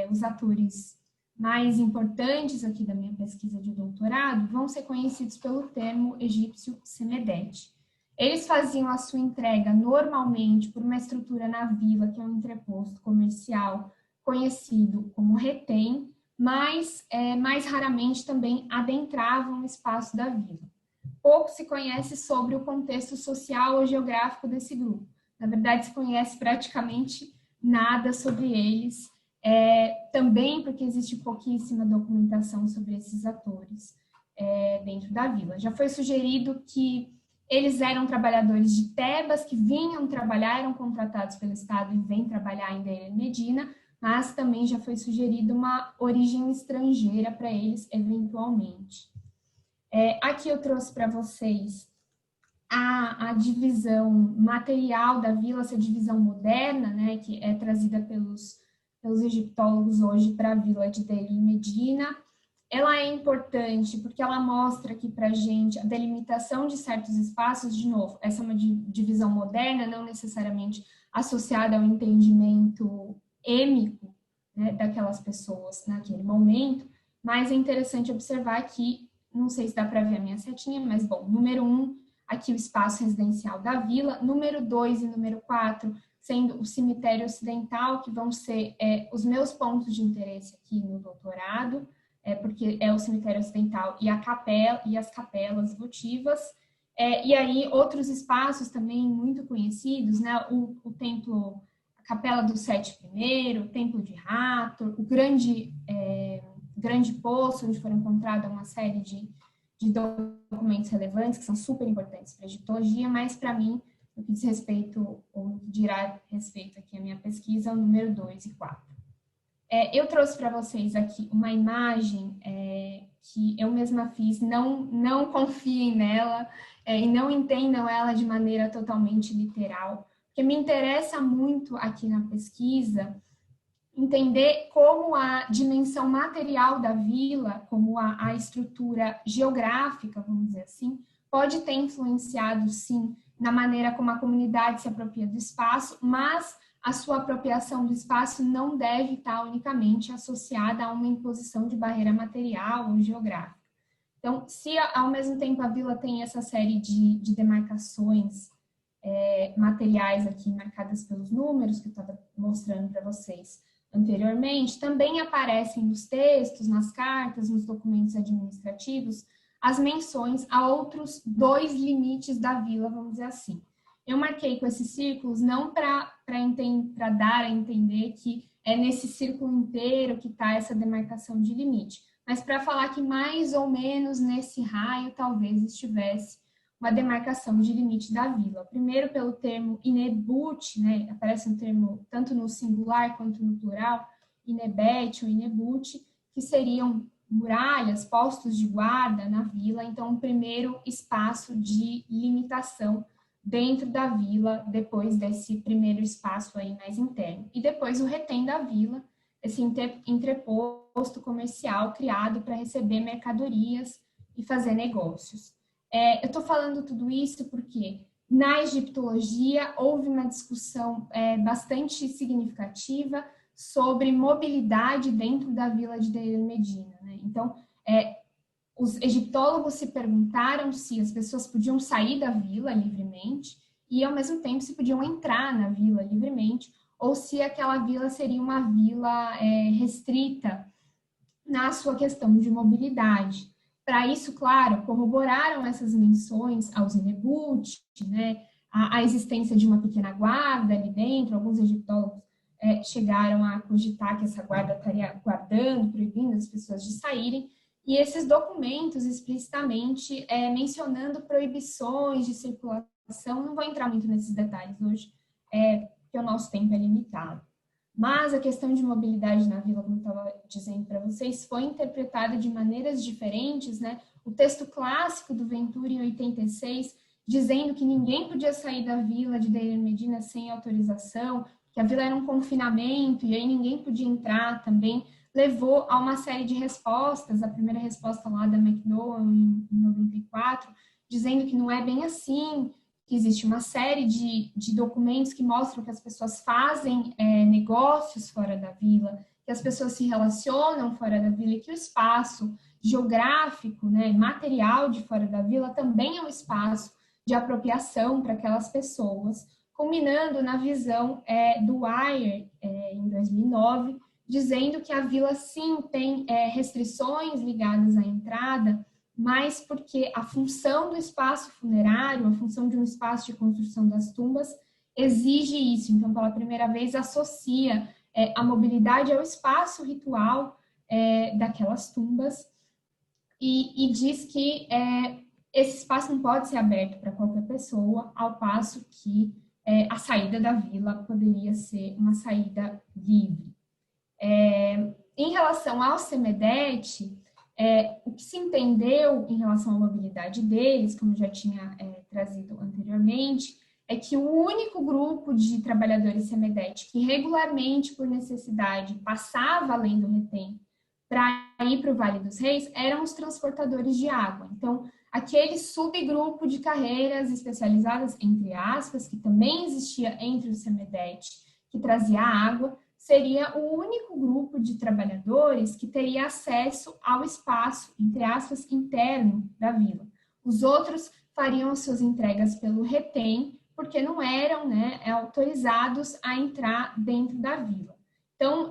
os atores mais importantes aqui da minha pesquisa de doutorado, vão ser conhecidos pelo termo egípcio semedete. Eles faziam a sua entrega normalmente por uma estrutura na vila, que é um entreposto comercial conhecido como retém, mas mais raramente também adentravam o espaço da vila. Pouco se conhece sobre o contexto social ou geográfico desse grupo. Na verdade, se conhece praticamente nada sobre eles, também porque existe pouquíssima documentação sobre esses atores dentro da vila. Já foi sugerido que eles eram trabalhadores de Tebas, que vinham trabalhar, eram contratados pelo Estado e vêm trabalhar em Deir el-Medina, mas também já foi sugerido uma origem estrangeira para eles, eventualmente. Aqui eu trouxe para vocês a divisão material da vila, essa divisão moderna, né, que é trazida pelos egiptólogos hoje para a vila de Deir el-Medina. Ela é importante porque ela mostra aqui para a gente a delimitação de certos espaços. De novo, essa é uma divisão moderna, não necessariamente associada ao entendimento êmico, né, daquelas pessoas naquele momento, mas é interessante observar que, não sei se dá para ver a minha setinha, mas, bom, número 1, aqui o espaço residencial da vila. Número 2 e número 4, sendo o cemitério ocidental, que vão ser os meus pontos de interesse aqui no doutorado, porque é o cemitério ocidental e a capela e as capelas votivas. E aí outros espaços também muito conhecidos, né? O templo, a Capela do Sete I, o Templo de Hathor, o Grande Poço, onde foram encontradas uma série de documentos relevantes, que são super importantes para a egiptologia, mas para mim, no que diz respeito, ou no que dirá respeito aqui à minha pesquisa, é o número 2 e 4. Eu trouxe para vocês aqui uma imagem que eu mesma fiz, não confiem nela e não entendam ela de maneira totalmente literal, porque me interessa muito aqui na pesquisa entender como a dimensão material da vila, como a estrutura geográfica, vamos dizer assim, pode ter influenciado, sim, na maneira como a comunidade se apropria do espaço, mas a sua apropriação do espaço não deve estar unicamente associada a uma imposição de barreira material ou geográfica. Então, se ao mesmo tempo a vila tem essa série de demarcações materiais aqui marcadas pelos números que eu estava mostrando para vocês anteriormente, também aparecem nos textos, nas cartas, nos documentos administrativos, as menções a outros 2 limites da vila, vamos dizer assim. Eu marquei com esses círculos não para dar a entender que é nesse círculo inteiro que está essa demarcação de limite, mas para falar que mais ou menos nesse raio talvez estivesse uma demarcação de limite da vila. Primeiro pelo termo inebut, né? Aparece um termo tanto no singular quanto no plural, inebet ou inebut, que seriam muralhas, postos de guarda na vila, então um primeiro espaço de limitação dentro da vila, depois desse primeiro espaço aí mais interno. E depois o retém da vila, esse entreposto comercial criado para receber mercadorias e fazer negócios. Eu estou falando tudo isso porque na egiptologia houve uma discussão bastante significativa sobre mobilidade dentro da vila de Deir el-Medina, né? Então, os egiptólogos se perguntaram se as pessoas podiam sair da vila livremente e, ao mesmo tempo, se podiam entrar na vila livremente, ou se aquela vila seria uma vila restrita na sua questão de mobilidade. Para isso, claro, corroboraram essas menções aos inebut, né, a existência de uma pequena guarda ali dentro. Alguns egiptólogos chegaram a cogitar que essa guarda estaria guardando, proibindo as pessoas de saírem, e esses documentos explicitamente mencionando proibições de circulação. Não vou entrar muito nesses detalhes hoje, porque o nosso tempo é limitado. Mas a questão de mobilidade na vila, como eu estava dizendo para vocês, foi interpretada de maneiras diferentes, né? O texto clássico do Venturi, em 86, dizendo que ninguém podia sair da vila de Deir el-Medina sem autorização, que a vila era um confinamento e aí ninguém podia entrar também, levou a uma série de respostas. A primeira resposta lá da McDowell, em 94, dizendo que não é bem assim, que existe uma série de documentos que mostram que as pessoas fazem negócios fora da vila, que as pessoas se relacionam fora da vila e que o espaço geográfico, né, material de fora da vila também é um espaço de apropriação para aquelas pessoas, culminando na visão do Wire, em 2009, dizendo que a vila sim tem restrições ligadas à entrada, mas porque a função do espaço funerário, a função de um espaço de construção das tumbas, exige isso. Então, pela primeira vez, associa a mobilidade ao espaço ritual daquelas tumbas e diz que esse espaço não pode ser aberto para qualquer pessoa, ao passo que a saída da vila poderia ser uma saída livre. Em relação ao Semedete, o que se entendeu em relação à mobilidade deles, como eu já tinha trazido anteriormente, é que o único grupo de trabalhadores Semedete que regularmente, por necessidade, passava além do retém para ir para o Vale dos Reis eram os transportadores de água. Então, aquele subgrupo de carreiras especializadas, entre aspas, que também existia entre os Semedete, que trazia água, seria o único grupo de trabalhadores que teria acesso ao espaço, entre aspas, interno da vila. Os outros fariam as suas entregas pelo retém, porque não eram, né, autorizados a entrar dentro da vila. Então,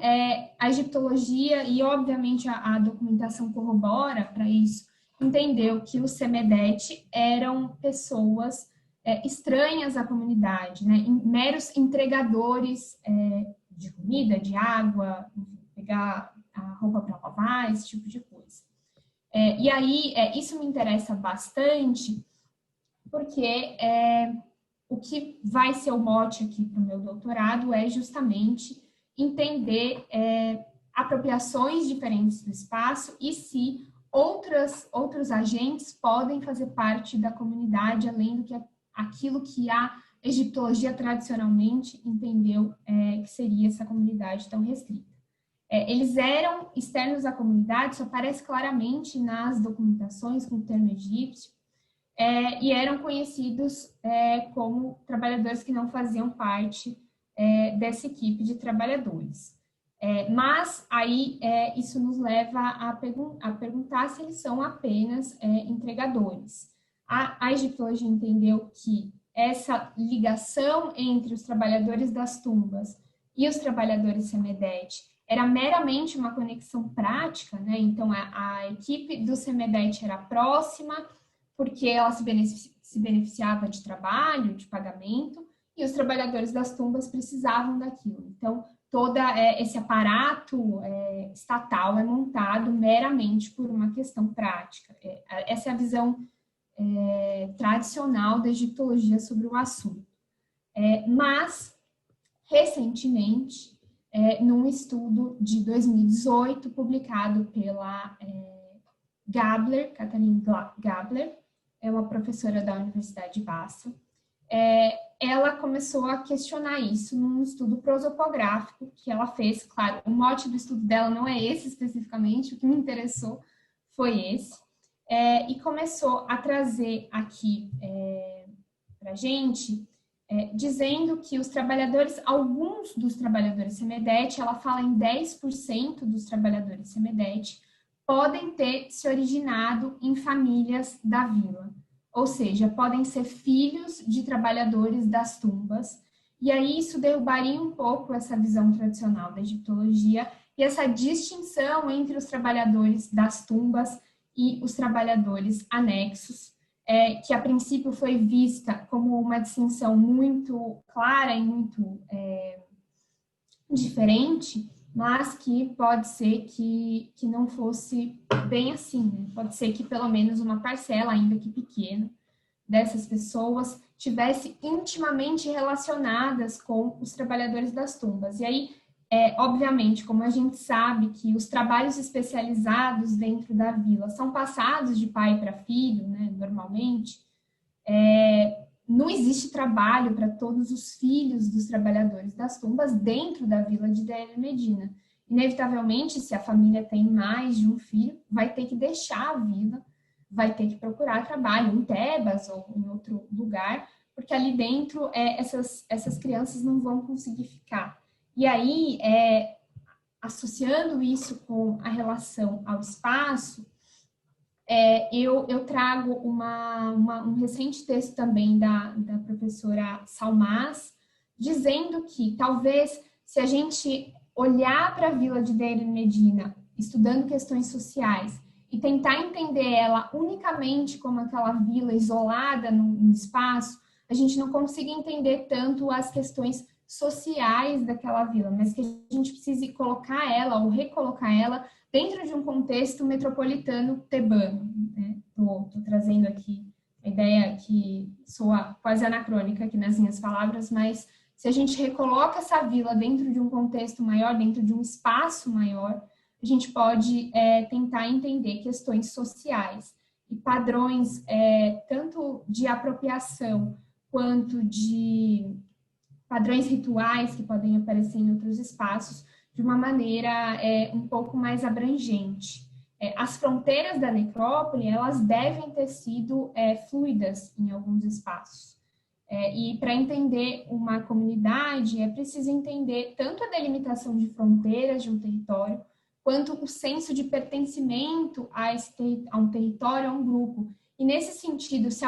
a egiptologia e, obviamente, a documentação corrobora para isso, entendeu que os Semedete eram pessoas estranhas à comunidade, né, meros entregadores de comida, de água, pegar a roupa para lavar, esse tipo de coisa. E aí, isso me interessa bastante, porque o que vai ser o mote aqui para o meu doutorado é justamente entender apropriações diferentes do espaço e se outros agentes podem fazer parte da comunidade, além do que aquilo que a egiptologia tradicionalmente entendeu que seria essa comunidade tão restrita. Eles eram externos à comunidade, isso aparece claramente nas documentações com o termo egípcio, e eram conhecidos como trabalhadores que não faziam parte dessa equipe de trabalhadores. Mas aí isso nos leva a perguntar se eles são apenas entregadores. A egiptologia entendeu que essa ligação entre os trabalhadores das tumbas e os trabalhadores Semedete era meramente uma conexão prática, né? Então a equipe do Semedete era próxima, porque ela se beneficiava de trabalho, de pagamento, e os trabalhadores das tumbas precisavam daquilo. Então, todo esse aparato estatal é montado meramente por uma questão prática. Essa é a visão tradicional da egiptologia sobre o assunto. Mas, recentemente, num estudo de 2018, publicado pela Gabler, Gabler, é uma professora da Universidade de Basel, ela começou a questionar isso num estudo prosopográfico que ela fez. Claro, o mote do estudo dela não é esse especificamente, o que me interessou foi esse, e começou a trazer aqui para a gente, dizendo que os trabalhadores, alguns dos trabalhadores Semedete, ela fala em 10% dos trabalhadores Semedete, podem ter se originado em famílias da vila, ou seja, podem ser filhos de trabalhadores das tumbas, e aí isso derrubaria um pouco essa visão tradicional da egiptologia e essa distinção entre os trabalhadores das tumbas e os trabalhadores anexos, que a princípio foi vista como uma distinção muito clara e muito diferente, mas que pode ser que não fosse bem assim, né? Pode ser que pelo menos uma parcela, ainda que pequena, dessas pessoas tivesse intimamente relacionadas com os trabalhadores das tumbas. E aí, obviamente, como a gente sabe que os trabalhos especializados dentro da vila são passados de pai para filho, né, normalmente, não existe trabalho para todos os filhos dos trabalhadores das tumbas dentro da vila de Deir el-Medina. Inevitavelmente, se a família tem mais de um filho, vai ter que deixar a vila, vai ter que procurar trabalho em Tebas ou em outro lugar, porque ali dentro essas crianças não vão conseguir ficar. E aí, associando isso com a relação ao espaço, eu trago um recente texto também da professora Salmaz, dizendo que talvez se a gente olhar para a vila de Deir el-Medina, estudando questões sociais, e tentar entender ela unicamente como aquela vila isolada no espaço, a gente não consiga entender tanto as questões sociais daquela vila, mas que a gente precise colocar ela ou recolocar ela dentro de um contexto metropolitano tebano. Né? Estou trazendo aqui a ideia que soa quase anacrônica aqui nas minhas palavras, mas se a gente recoloca essa vila dentro de um contexto maior, dentro de um espaço maior, a gente pode tentar entender questões sociais e padrões tanto de apropriação quanto de padrões rituais que podem aparecer em outros espaços de uma maneira um pouco mais abrangente. As fronteiras da necrópole, elas devem ter sido fluidas em alguns espaços. E para entender uma comunidade, é preciso entender tanto a delimitação de fronteiras de um território, quanto o senso de pertencimento a um território, a um grupo. E nesse sentido, se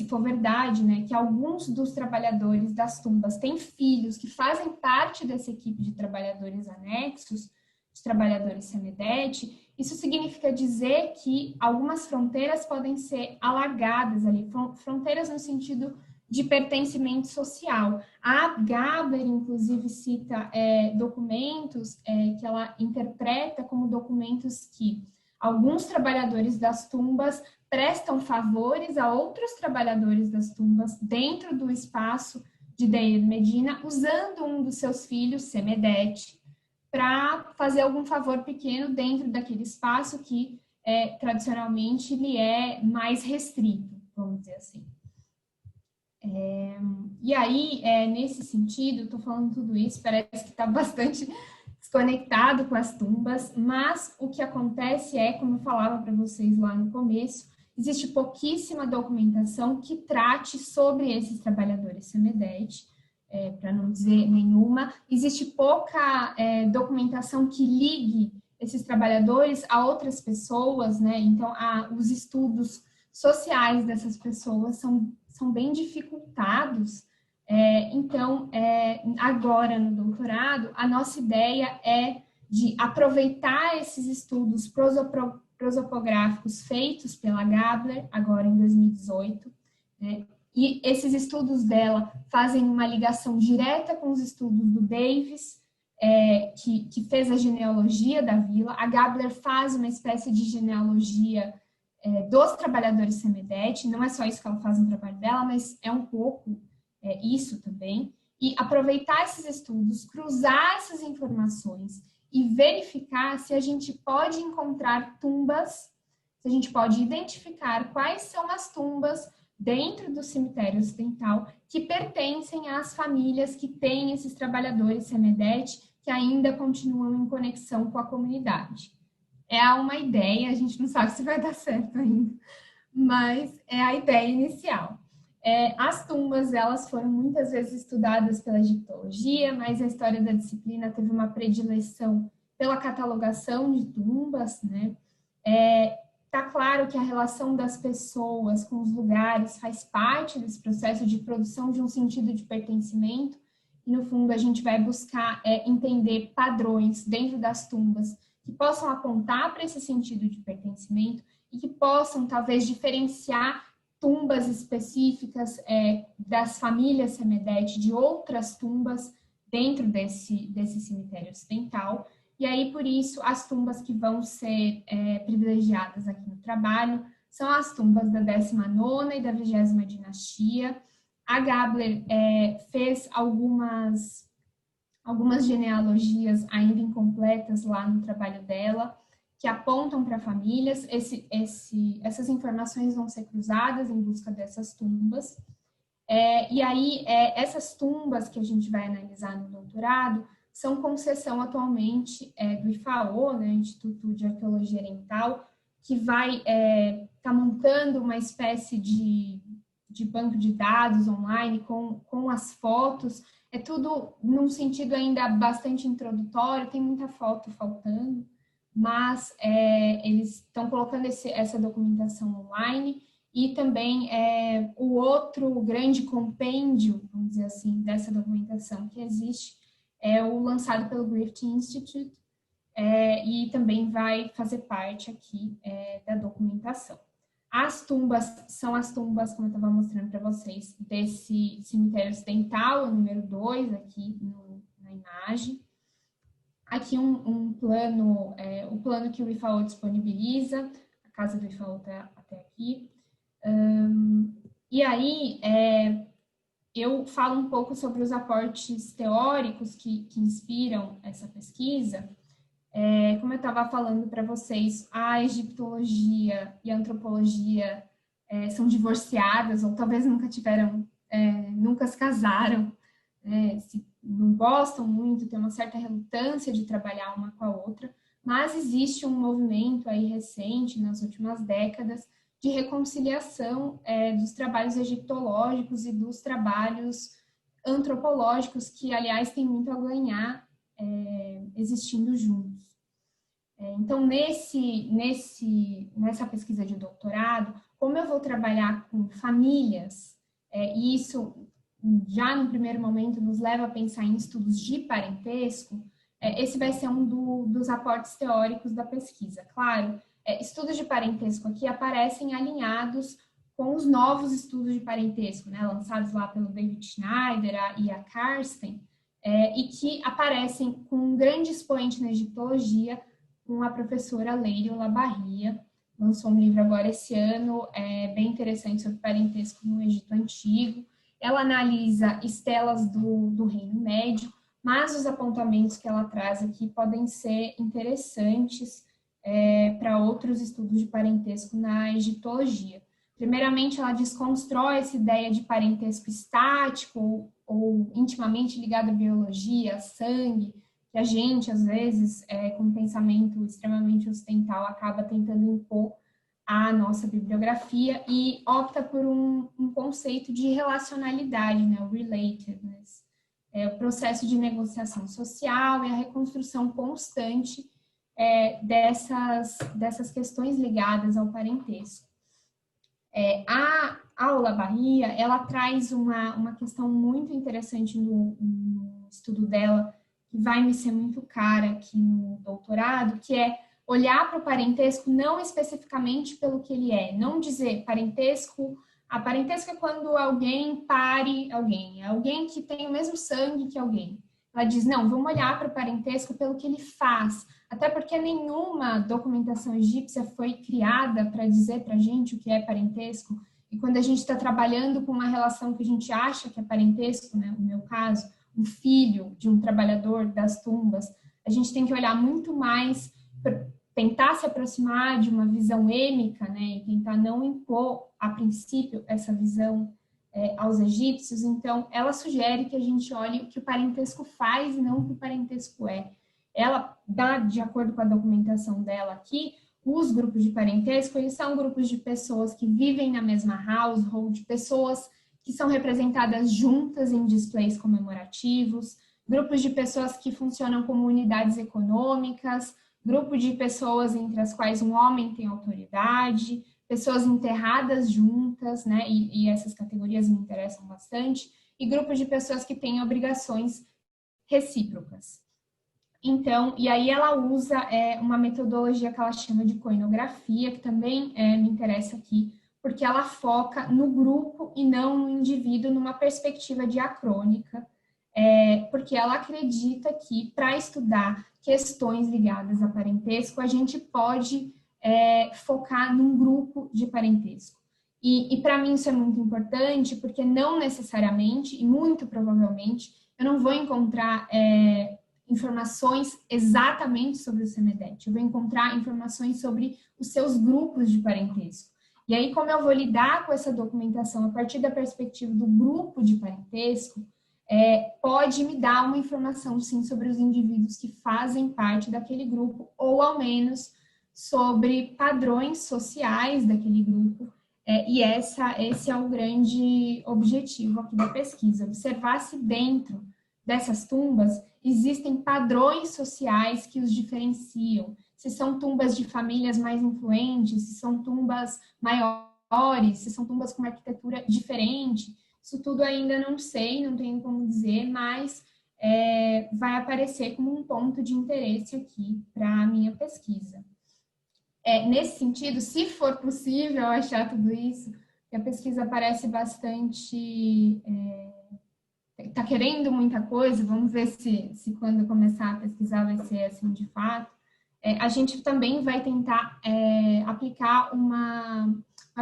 for verdade, né, que alguns dos trabalhadores das tumbas têm filhos que fazem parte dessa equipe de trabalhadores anexos, de trabalhadores CEMEDET, isso significa dizer que algumas fronteiras podem ser alargadas ali, fronteiras no sentido de pertencimento social. A Gabler, inclusive, cita documentos que ela interpreta como documentos que alguns trabalhadores das tumbas prestam favores a outros trabalhadores das tumbas dentro do espaço de Deir Medina, usando um dos seus filhos, CEMEDET, para fazer algum favor pequeno dentro daquele espaço que tradicionalmente lhe é mais restrito, vamos dizer assim. E aí, nesse sentido, estou falando tudo isso, parece que está bastante desconectado com as tumbas, mas o que acontece é, como eu falava para vocês lá no começo, existe pouquíssima documentação que trate sobre esses trabalhadores CEMEDET, para não dizer nenhuma. Existe pouca documentação que ligue esses trabalhadores a outras pessoas, né? Então, os estudos sociais dessas pessoas são bem dificultados. Então, agora no doutorado, a nossa ideia é de aproveitar esses estudos prosopográficos feitos pela Gabler, agora em 2018, né? E esses estudos dela fazem uma ligação direta com os estudos do Davis, que fez a genealogia da vila. A Gabler faz uma espécie de genealogia dos trabalhadores CEMEDET, não é só isso que ela faz no trabalho dela, mas é um pouco isso também. E aproveitar esses estudos, cruzar essas informações e verificar se a gente pode encontrar tumbas, se a gente pode identificar quais são as tumbas dentro do cemitério ocidental que pertencem às famílias que têm esses trabalhadores CEMEDET que ainda continuam em conexão com a comunidade. É uma ideia, a gente não sabe se vai dar certo ainda, mas é a ideia inicial. As tumbas, elas foram muitas vezes estudadas pela egiptologia, mas a história da disciplina teve uma predileção pela catalogação de tumbas, né? Tá claro que a relação das pessoas com os lugares faz parte desse processo de produção de um sentido de pertencimento, e no fundo a gente vai buscar entender padrões dentro das tumbas que possam apontar para esse sentido de pertencimento e que possam talvez diferenciar tumbas específicas das famílias CEMEDET de outras tumbas dentro desse cemitério ocidental. E aí, por isso, as tumbas que vão ser privilegiadas aqui no trabalho são as tumbas da 19ª e da 20ª dinastia. A Gabler fez algumas genealogias ainda incompletas lá no trabalho dela, que apontam para famílias. Essas informações vão ser cruzadas em busca dessas tumbas. E aí, essas tumbas que a gente vai analisar no doutorado são concessão atualmente do IFAO, né, Instituto de Arqueologia Oriental, que vai estar montando uma espécie de banco de dados online com as fotos. É tudo num sentido ainda bastante introdutório, tem muita foto faltando, mas eles estão colocando essa documentação online. E também o outro grande compêndio, vamos dizer assim, dessa documentação que existe é o lançado pelo Griffith Institute, e também vai fazer parte aqui da documentação. As tumbas são as tumbas, como eu estava mostrando para vocês, desse cemitério ocidental, o número 2, aqui na imagem. Aqui um plano, o plano que o IFAO disponibiliza, a casa do IFAO está até aqui. E aí, eu falo um pouco sobre os aportes teóricos que inspiram essa pesquisa. Como eu estava falando para vocês, a egiptologia e a antropologia são divorciadas, ou talvez nunca se casaram, se não gostam muito, tem uma certa relutância de trabalhar uma com a outra, mas existe um movimento aí recente, nas últimas décadas, de reconciliação dos trabalhos egiptológicos e dos trabalhos antropológicos, que, aliás, têm muito a ganhar existindo juntos. Então, nessa pesquisa de doutorado, como eu vou trabalhar com famílias, e isso já no primeiro momento nos leva a pensar em estudos de parentesco, esse vai ser um dos aportes teóricos da pesquisa. Claro, estudos de parentesco aqui aparecem alinhados com os novos estudos de parentesco, né, lançados lá pelo David Schneider e a Karsten, e que aparecem com um grande expoente na egiptologia, com a professora Leire Olabarria, lançou um livro agora esse ano, bem interessante, sobre parentesco no Egito Antigo. Ela analisa estelas do Reino Médio, mas os apontamentos que ela traz aqui podem ser interessantes para outros estudos de parentesco na egiptologia. Primeiramente, ela desconstrói essa ideia de parentesco estático ou intimamente ligado à biologia, a sangue, que a gente, às vezes, com um pensamento extremamente ocidental, acaba tentando impor à nossa bibliografia e opta por um conceito de relacionalidade, né, o relatedness, o processo de negociação social e a reconstrução constante dessas questões ligadas ao parentesco. A Olabarria, ela traz uma questão muito interessante no estudo dela, que vai me ser muito cara aqui no doutorado, que é olhar para o parentesco não especificamente pelo que ele é, não dizer parentesco é quando alguém pare alguém, é alguém que tem o mesmo sangue que alguém. Ela diz, não, vamos olhar para o parentesco pelo que ele faz, até porque nenhuma documentação egípcia foi criada para dizer para a gente o que é parentesco, e quando a gente está trabalhando com uma relação que a gente acha que é parentesco, né, no meu caso, um filho de um trabalhador das tumbas, a gente tem que olhar muito mais para tentar se aproximar de uma visão êmica, né, e tentar não impor, a princípio, essa visão aos egípcios. Então, ela sugere que a gente olhe o que o parentesco faz e não o que o parentesco é. Ela dá, de acordo com a documentação dela aqui, os grupos de parentesco, eles são grupos de pessoas que vivem na mesma household, pessoas que são representadas juntas em displays comemorativos, grupos de pessoas que funcionam como unidades econômicas, grupo de pessoas entre as quais um homem tem autoridade, pessoas enterradas juntas, né, e essas categorias me interessam bastante, e grupos de pessoas que têm obrigações recíprocas. Então, e aí ela usa uma metodologia que ela chama de coinografia, que também me interessa aqui, porque ela foca no grupo e não no indivíduo, numa perspectiva diacrônica, porque ela acredita que, para estudar questões ligadas a parentesco, a gente pode focar num grupo de parentesco. E para mim isso é muito importante, porque não necessariamente, e muito provavelmente, eu não vou encontrar informações exatamente sobre o Semedete, eu vou encontrar informações sobre os seus grupos de parentesco. E aí, como eu vou lidar com essa documentação a partir da perspectiva do grupo de parentesco, pode me dar uma informação, sim, sobre os indivíduos que fazem parte daquele grupo, ou ao menos sobre padrões sociais daquele grupo, e esse é o grande objetivo aqui da pesquisa, observar se dentro dessas tumbas existem padrões sociais que os diferenciam, se são tumbas de famílias mais influentes, se são tumbas maiores, se são tumbas com uma arquitetura diferente. Isso tudo ainda não sei, não tenho como dizer, mas vai aparecer como um ponto de interesse aqui para a minha pesquisa. Nesse sentido, se for possível achar tudo isso, que a pesquisa parece bastante... está querendo muita coisa, vamos ver se quando começar a pesquisar vai ser assim de fato. A gente também vai tentar aplicar uma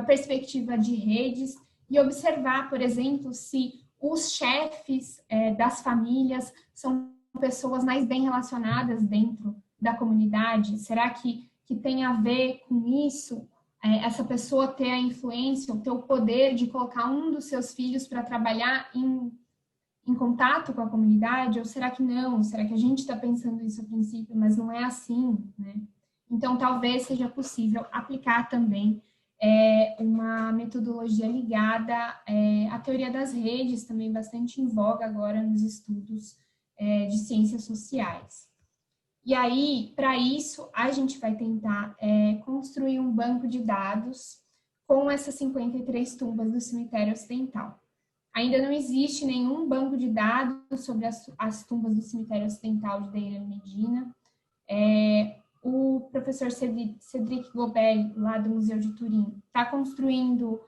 perspectiva de redes e observar, por exemplo, se os chefes das famílias são pessoas mais bem relacionadas dentro da comunidade. Será que tem a ver com isso, essa pessoa ter a influência, ter o poder de colocar um dos seus filhos para trabalhar em contato com a comunidade, ou será que não? Será que a gente está pensando isso a princípio, mas não é assim, né? Então, talvez seja possível aplicar também uma metodologia ligada à teoria das redes, também bastante em voga agora nos estudos de ciências sociais. E aí, para isso, a gente vai tentar construir um banco de dados com essas 53 tumbas do cemitério ocidental. Ainda não existe nenhum banco de dados sobre as tumbas do cemitério ocidental de Deir el-Medina. O professor Cedric Gobel, lá do Museu de Turim, está construindo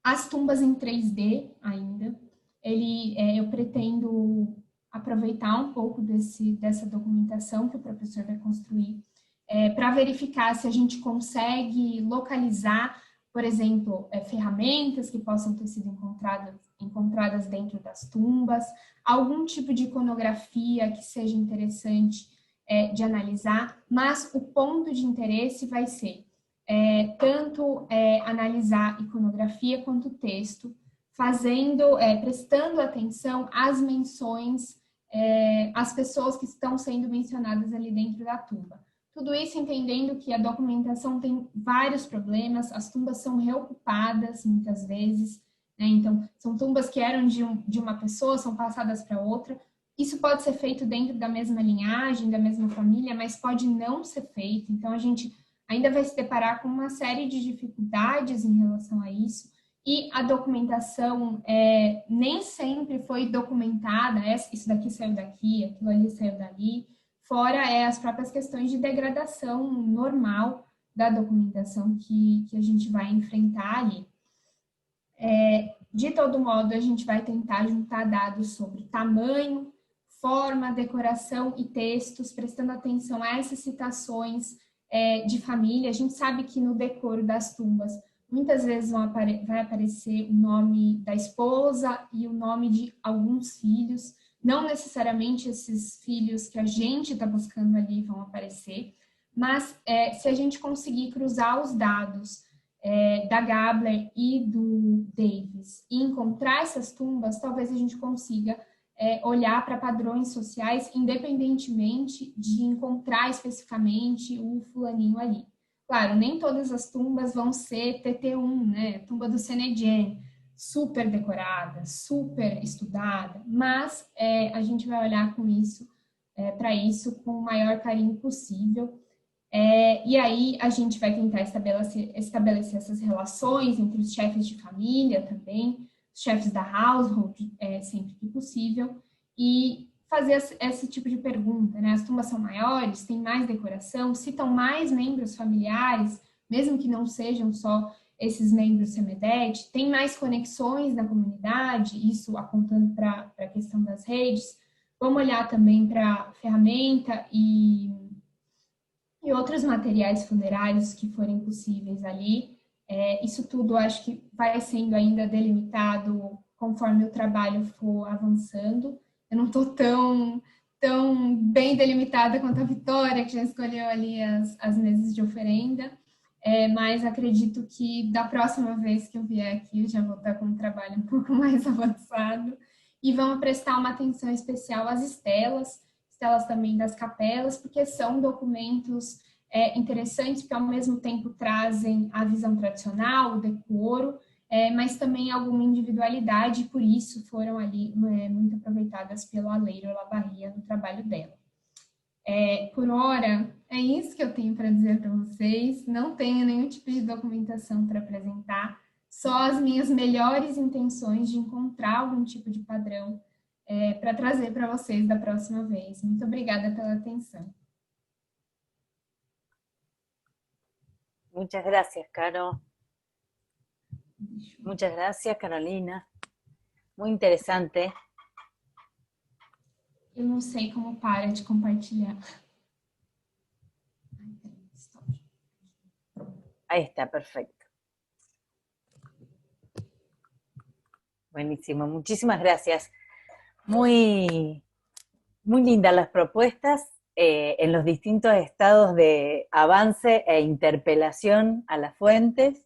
as tumbas em 3D ainda. Eu pretendo aproveitar um pouco dessa documentação que o professor vai construir para verificar se a gente consegue localizar, por exemplo, ferramentas que possam ter sido encontradas dentro das tumbas, algum tipo de iconografia que seja interessante de analisar, mas o ponto de interesse vai ser tanto analisar iconografia quanto texto, prestando atenção às menções, às pessoas que estão sendo mencionadas ali dentro da tumba. Tudo isso entendendo que a documentação tem vários problemas, as tumbas são reocupadas muitas vezes, né? Então, são tumbas que eram de uma pessoa, são passadas para outra. Isso pode ser feito dentro da mesma linhagem, da mesma família, mas pode não ser feito. Então, a gente ainda vai se deparar com uma série de dificuldades em relação a isso. E a documentação nem sempre foi documentada, isso daqui saiu daqui, aquilo ali saiu dali, fora as próprias questões de degradação normal da documentação que a gente vai enfrentar ali. De todo modo, a gente vai tentar juntar dados sobre tamanho, forma, decoração e textos, prestando atenção a essas citações de família. A gente sabe que no decoro das tumbas, muitas vezes vai aparecer o nome da esposa e o nome de alguns filhos. Não necessariamente esses filhos que a gente está buscando ali vão aparecer, mas se a gente conseguir cruzar os dados da Gabler e do Davis e encontrar essas tumbas, talvez a gente consiga olhar para padrões sociais, independentemente de encontrar especificamente o fulaninho ali. Claro, nem todas as tumbas vão ser TT1, né? Tumba do Senedjen, super decorada, super estudada, mas a gente vai olhar para isso com o maior carinho possível. E aí a gente vai tentar estabelecer essas relações entre os chefes de família também, os chefes da household, sempre que possível, e fazer esse tipo de pergunta, né? As tumbas são maiores, tem mais decoração, citam mais membros familiares, mesmo que não sejam só esses membros Semedete, tem mais conexões na comunidade, isso apontando para a questão das redes. Vamos olhar também para ferramenta e outros materiais funerários que forem possíveis ali. Isso tudo acho que vai sendo ainda delimitado conforme o trabalho for avançando. Eu não estou tão bem delimitada quanto a Vitória, que já escolheu ali as mesas de oferenda, mas acredito que da próxima vez que eu vier aqui, eu já vou estar com um trabalho um pouco mais avançado. E vamos prestar uma atenção especial às estelas também das capelas, porque são documentos interessantes, porque ao mesmo tempo trazem a visão tradicional, o decoro, mas também alguma individualidade, e por isso foram ali muito aproveitadas pela Leire Olavarria no trabalho dela. Por hora, é isso que eu tenho para dizer para vocês. Não tenho nenhum tipo de documentação para apresentar, só as minhas melhores intenções de encontrar algum tipo de padrão para trazer para vocês da próxima vez. Muito obrigada pela atenção. Muchas gracias, Caro. Muchas gracias, Carolina. Muy interesante. Eu não sei como para de compartilhar. Ahí está, perfecto. Buenísimo, muchísimas gracias. Muy, muy lindas las propuestas en los distintos estados de avance e interpelación a las fuentes.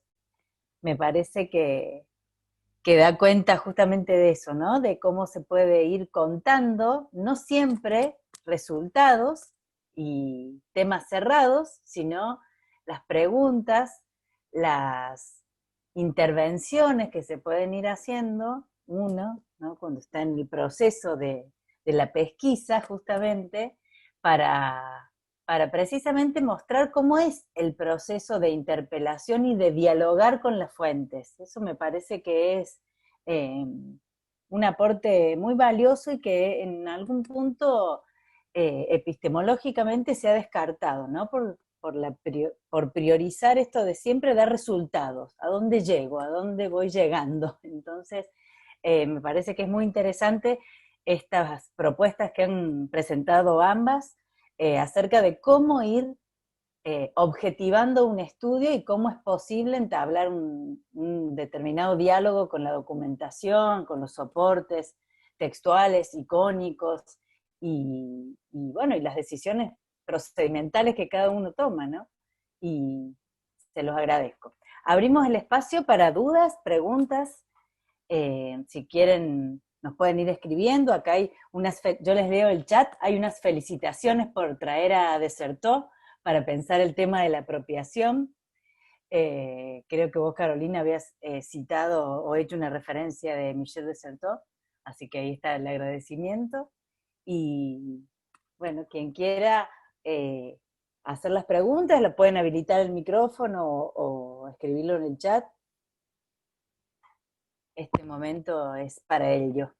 Me parece que da cuenta justamente de eso, ¿no? De cómo se puede ir contando, no siempre resultados y temas cerrados, sino las preguntas, las intervenciones que se pueden ir haciendo, uno, ¿no? Cuando está en el proceso de de la pesquisa, justamente, para precisamente mostrar cómo es el proceso de interpelación y de dialogar con las fuentes. Eso me parece que es un aporte muy valioso y que en algún punto epistemológicamente se ha descartado, ¿no? Por priorizar esto de siempre dar resultados, a dónde llego, a dónde voy llegando. Entonces, me parece que es muy interesante estas propuestas que han presentado ambas, acerca de cómo ir objetivando un estudio y cómo es posible entablar un determinado diálogo con la documentación, con los soportes textuales, icónicos, bueno, y las decisiones procedimentales que cada uno toma, ¿no? Y se los agradezco. Abrimos el espacio para dudas, preguntas, si quieren nos pueden ir escribiendo, acá hay yo les leo el chat, hay unas felicitaciones por traer a Desertó para pensar el tema de la apropiación. Creo que vos, Carolina, habías citado o hecho una referencia de Michel Desertó, así que ahí está el agradecimiento. Y bueno, quien quiera hacer las preguntas, la pueden habilitar el micrófono o escribirlo en el chat. Este momento es para ello.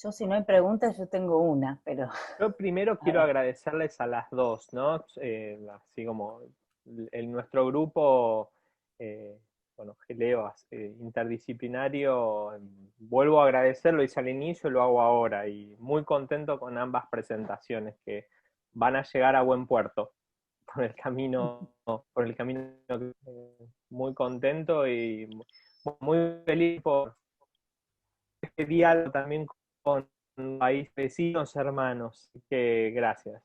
Yo, si no hay preguntas, yo tengo una, pero... Yo primero quiero agradecerles a las dos, ¿no? Así como nuestro grupo, bueno, Geleo, interdisciplinario, vuelvo a agradecer, lo hice al inicio y lo hago ahora, y muy contento con ambas presentaciones que van a llegar a buen puerto por el camino, muy contento y muy feliz por este diálogo también con países vecinos, hermanos. Así que gracias.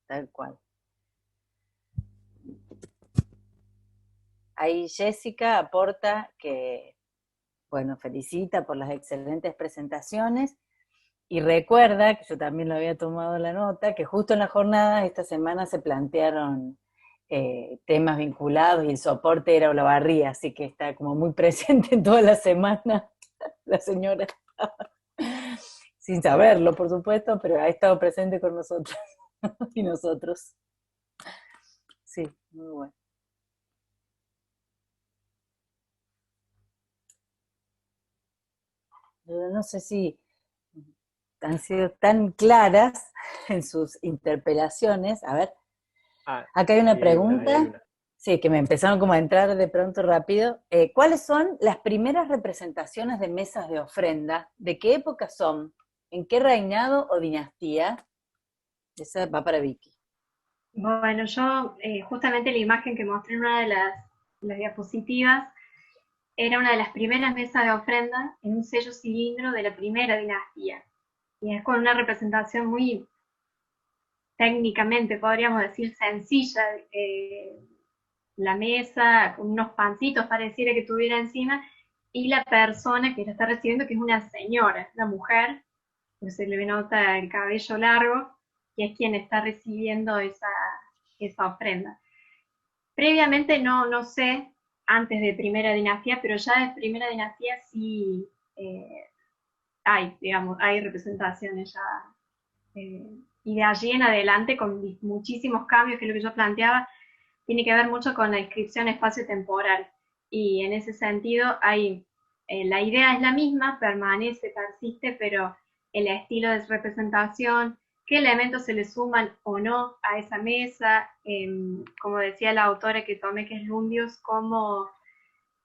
Tal cual. Ahí Jessica aporta que, bueno, felicita por las excelentes presentaciones y recuerda, que yo también lo había tomado la nota, que justo en la jornada esta semana se plantearon temas vinculados y el soporte era Olavarría, así que está como muy presente en toda la semana la señora, sin saberlo, por supuesto, pero ha estado presente con nosotros y nosotros. Sí, muy bueno. Yo no sé si han sido tan claras en sus interpelaciones. A ver, acá hay una pregunta. Sí, que me empezaron como a entrar de pronto rápido. ¿Cuáles son las primeras representaciones de mesas de ofrenda? ¿De qué época son? ¿En qué reinado o dinastía? Esa va para Vicky. Bueno, yo justamente la imagen que mostré en una de las diapositivas era una de las primeras mesas de ofrenda en un sello cilindro de la primera dinastía. Y es con una representación muy técnicamente, podríamos decir, sencilla. La mesa, con unos pancitos pareciera que tuviera encima, y la persona que la está recibiendo, que es una señora, una mujer, pues se le nota el cabello largo, que es quien está recibiendo esa ofrenda. Previamente no sé, antes de Primera Dinastía, pero ya de Primera Dinastía sí hay representaciones ya. Y de allí en adelante, con muchísimos cambios, que es lo que yo planteaba, tiene que ver mucho con la inscripción espacio-temporal. Y en ese sentido, la idea es la misma, permanece, persiste, pero el estilo de representación, qué elementos se le suman o no a esa mesa, como decía la autora que tomé, que es Lundius, cómo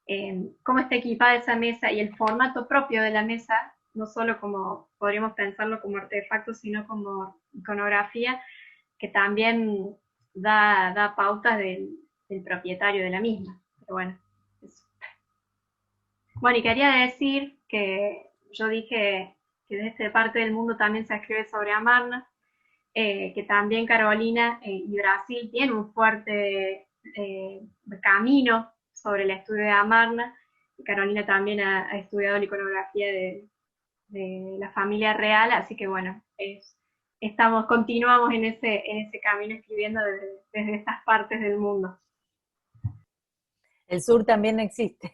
está equipada esa mesa y el formato propio de la mesa, no solo como podríamos pensarlo como artefacto, sino como iconografía, que también da pautas del propietario de la misma. Pero bueno, eso. Bueno, y quería decir que yo dije que desde esta parte del mundo también se escribe sobre Amarna, que también Carolina y Brasil tienen un fuerte camino sobre el estudio de Amarna. Carolina también ha estudiado la iconografía de la familia real, así que bueno, es continuamos en ese camino escribiendo desde estas partes del mundo. El sur também existe.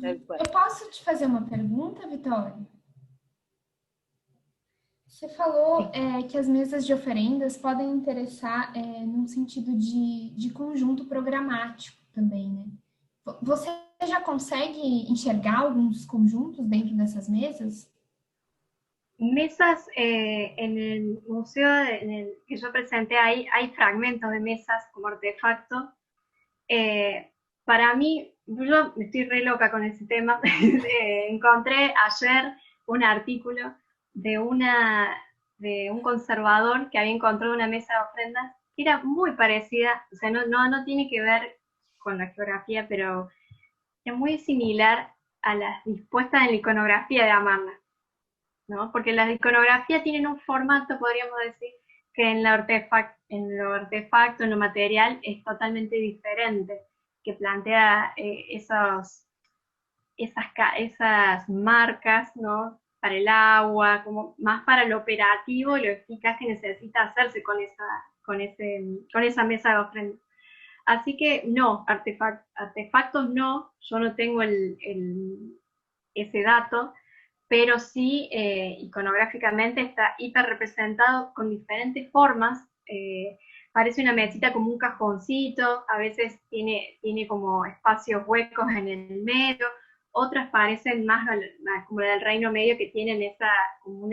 Eu posso te fazer uma pergunta, Vitória? Você falou que as mesas de oferendas podem interessar num sentido de conjunto programático também, né? Você já consegue enxergar alguns conjuntos dentro dessas mesas? Mesas, en el museo que yo presenté, hay fragmentos de mesas como artefacto. Para mí, yo estoy re loca con ese tema. Encontré ayer un artículo de un conservador que había encontrado una mesa de ofrendas que era muy parecida, o sea, no tiene que ver con la geografía, pero es muy similar a las dispuestas en la iconografía de Amarna, ¿no? Porque las iconografías tienen un formato, podríamos decir, que en lo artefacto, en lo material, es totalmente diferente, que plantea esas marcas, ¿no? Para el agua, como más para lo operativo y lo eficaz que necesita hacerse con esa mesa de ofrenda. Así que no, artefactos no, yo no tengo ese dato, pero sí iconográficamente está hiper representado con diferentes formas. Parece una mesita como un cajoncito, a veces tiene como espacios huecos en el medio, otras parecen más como la del Reino Medio, que tienen como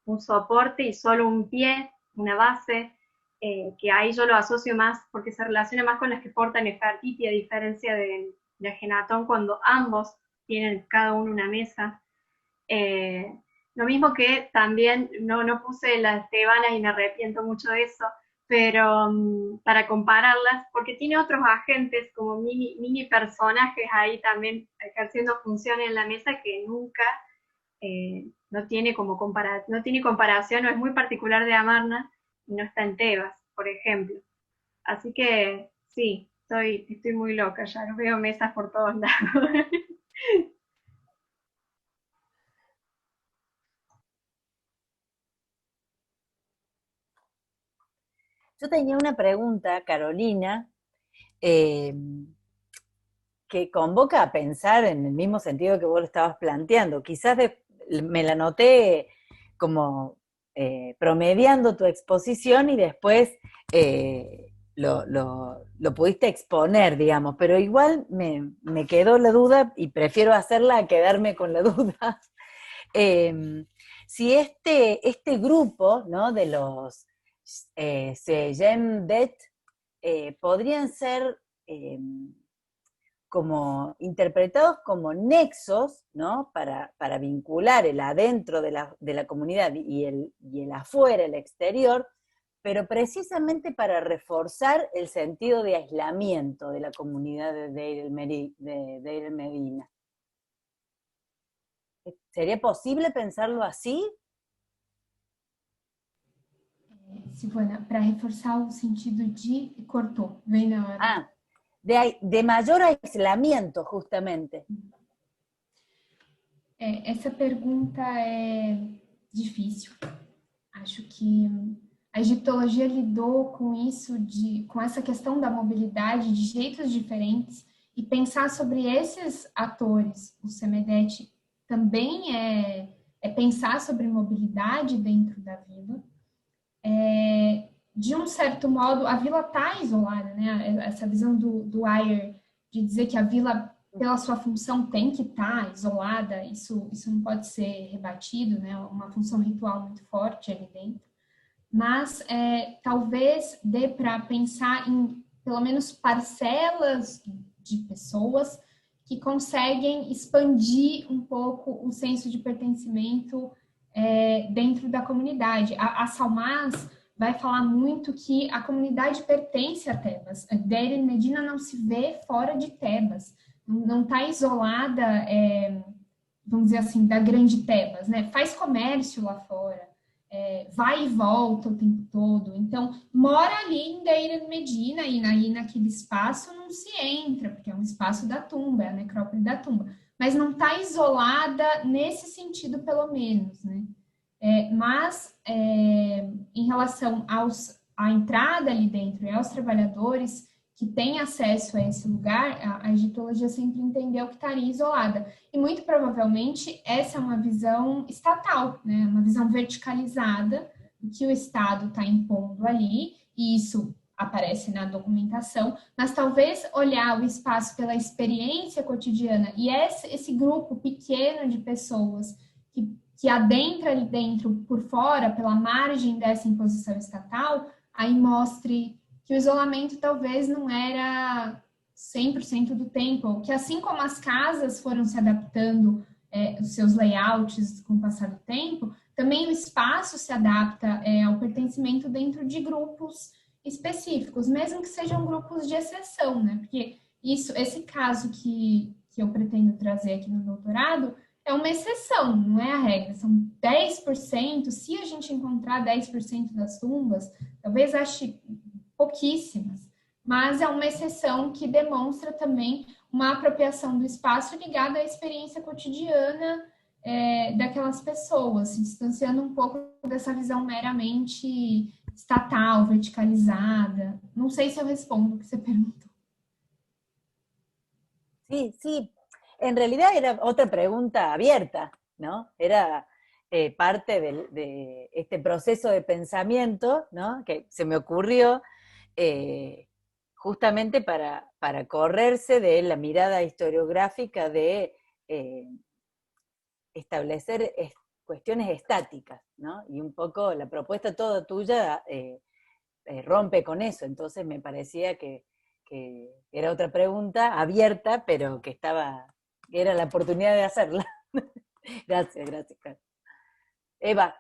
un soporte y solo un pie, una base, que ahí yo lo asocio más porque se relaciona más con las que portan Nefertiti, a diferencia de Ajenatón, cuando ambos tienen cada uno una mesa. Lo mismo que también no puse las tebanas y me arrepiento mucho de eso, pero para compararlas, porque tiene otros agentes como mini personajes ahí también ejerciendo funciones en la mesa que nunca no tiene comparación, o es muy particular de Amarna y no está en Tebas, por ejemplo. Así que sí, estoy muy loca, ya no veo mesas por todos lados. Yo tenía una pregunta, Carolina, que convoca a pensar en el mismo sentido que vos lo estabas planteando. Quizás me la noté como promediando tu exposición y después lo pudiste exponer, digamos, pero igual me quedó la duda y prefiero hacerla a quedarme con la duda. Si este grupo, ¿no?, de los Seyem-Det podrían ser como interpretados como nexos, ¿no?, para vincular el adentro de la comunidad y el afuera, el exterior, pero precisamente para reforzar el sentido de aislamiento de la comunidad de Deir el-Medina. ¿Sería posible pensarlo así? Silvana, para reforçar o sentido de... Cortou, vem na hora. De mayor aislamiento, justamente. Essa pergunta é difícil. Acho que a egiptologia lidou com isso, com essa questão da mobilidade de jeitos diferentes, e pensar sobre esses atores, o Semedet, também é pensar sobre mobilidade dentro da vila. De um certo modo, a vila está isolada, né? Essa visão do Ayer de dizer que a vila, pela sua função, tem que estar isolada, isso não pode ser rebatido, né? Uma função ritual muito forte ali dentro. Mas talvez dê para pensar em, pelo menos, parcelas de pessoas que conseguem expandir um pouco o senso de pertencimento dentro da comunidade. A Salmaz vai falar muito que a comunidade pertence a Tebas. Deir el-Medina não se vê fora de Tebas, não está isolada, vamos dizer assim, da grande Tebas, né? Faz comércio lá fora, vai e volta o tempo todo. Então, mora ali em Deira de Medina, e aí naquele espaço não se entra, porque é um espaço da tumba, é a necrópole da tumba. Mas não está isolada nesse sentido, pelo menos, né? Mas, em relação à entrada ali dentro e aos trabalhadores que têm acesso a esse lugar, a egiptologia sempre entendeu que estaria isolada. E muito provavelmente essa é uma visão estatal, né? Uma visão verticalizada do que o Estado está impondo ali, e isso aparece na documentação, mas talvez olhar o espaço pela experiência cotidiana e esse grupo pequeno de pessoas que adentra ali dentro, por fora, pela margem dessa imposição estatal, aí mostre que o isolamento talvez não era 100% do tempo, que assim como as casas foram se adaptando, os seus layouts com o passar do tempo, também o espaço se adapta ao pertencimento dentro de grupos específicos, mesmo que sejam grupos de exceção, né? Porque esse caso que eu pretendo trazer aqui no doutorado é uma exceção, não é a regra. São 10%, se a gente encontrar 10% das tumbas, talvez ache pouquíssimas, mas é uma exceção que demonstra também uma apropriação do espaço ligada à experiência cotidiana daquelas pessoas, se distanciando um pouco dessa visão meramente estatal, verticalizada. Não sei se eu respondo o que você perguntou. Sí, sí. En realidad era otra pregunta abierta, ¿no? Era parte de este proceso de pensamiento, ¿no? Que se me ocurrió justamente para correrse de la mirada historiográfica de establecer cuestiones estáticas, ¿no? Y un poco la propuesta toda tuya rompe con eso, entonces me parecía que era otra pregunta abierta, pero que era la oportunidad de hacerla. Gracias, Carlos. Eva.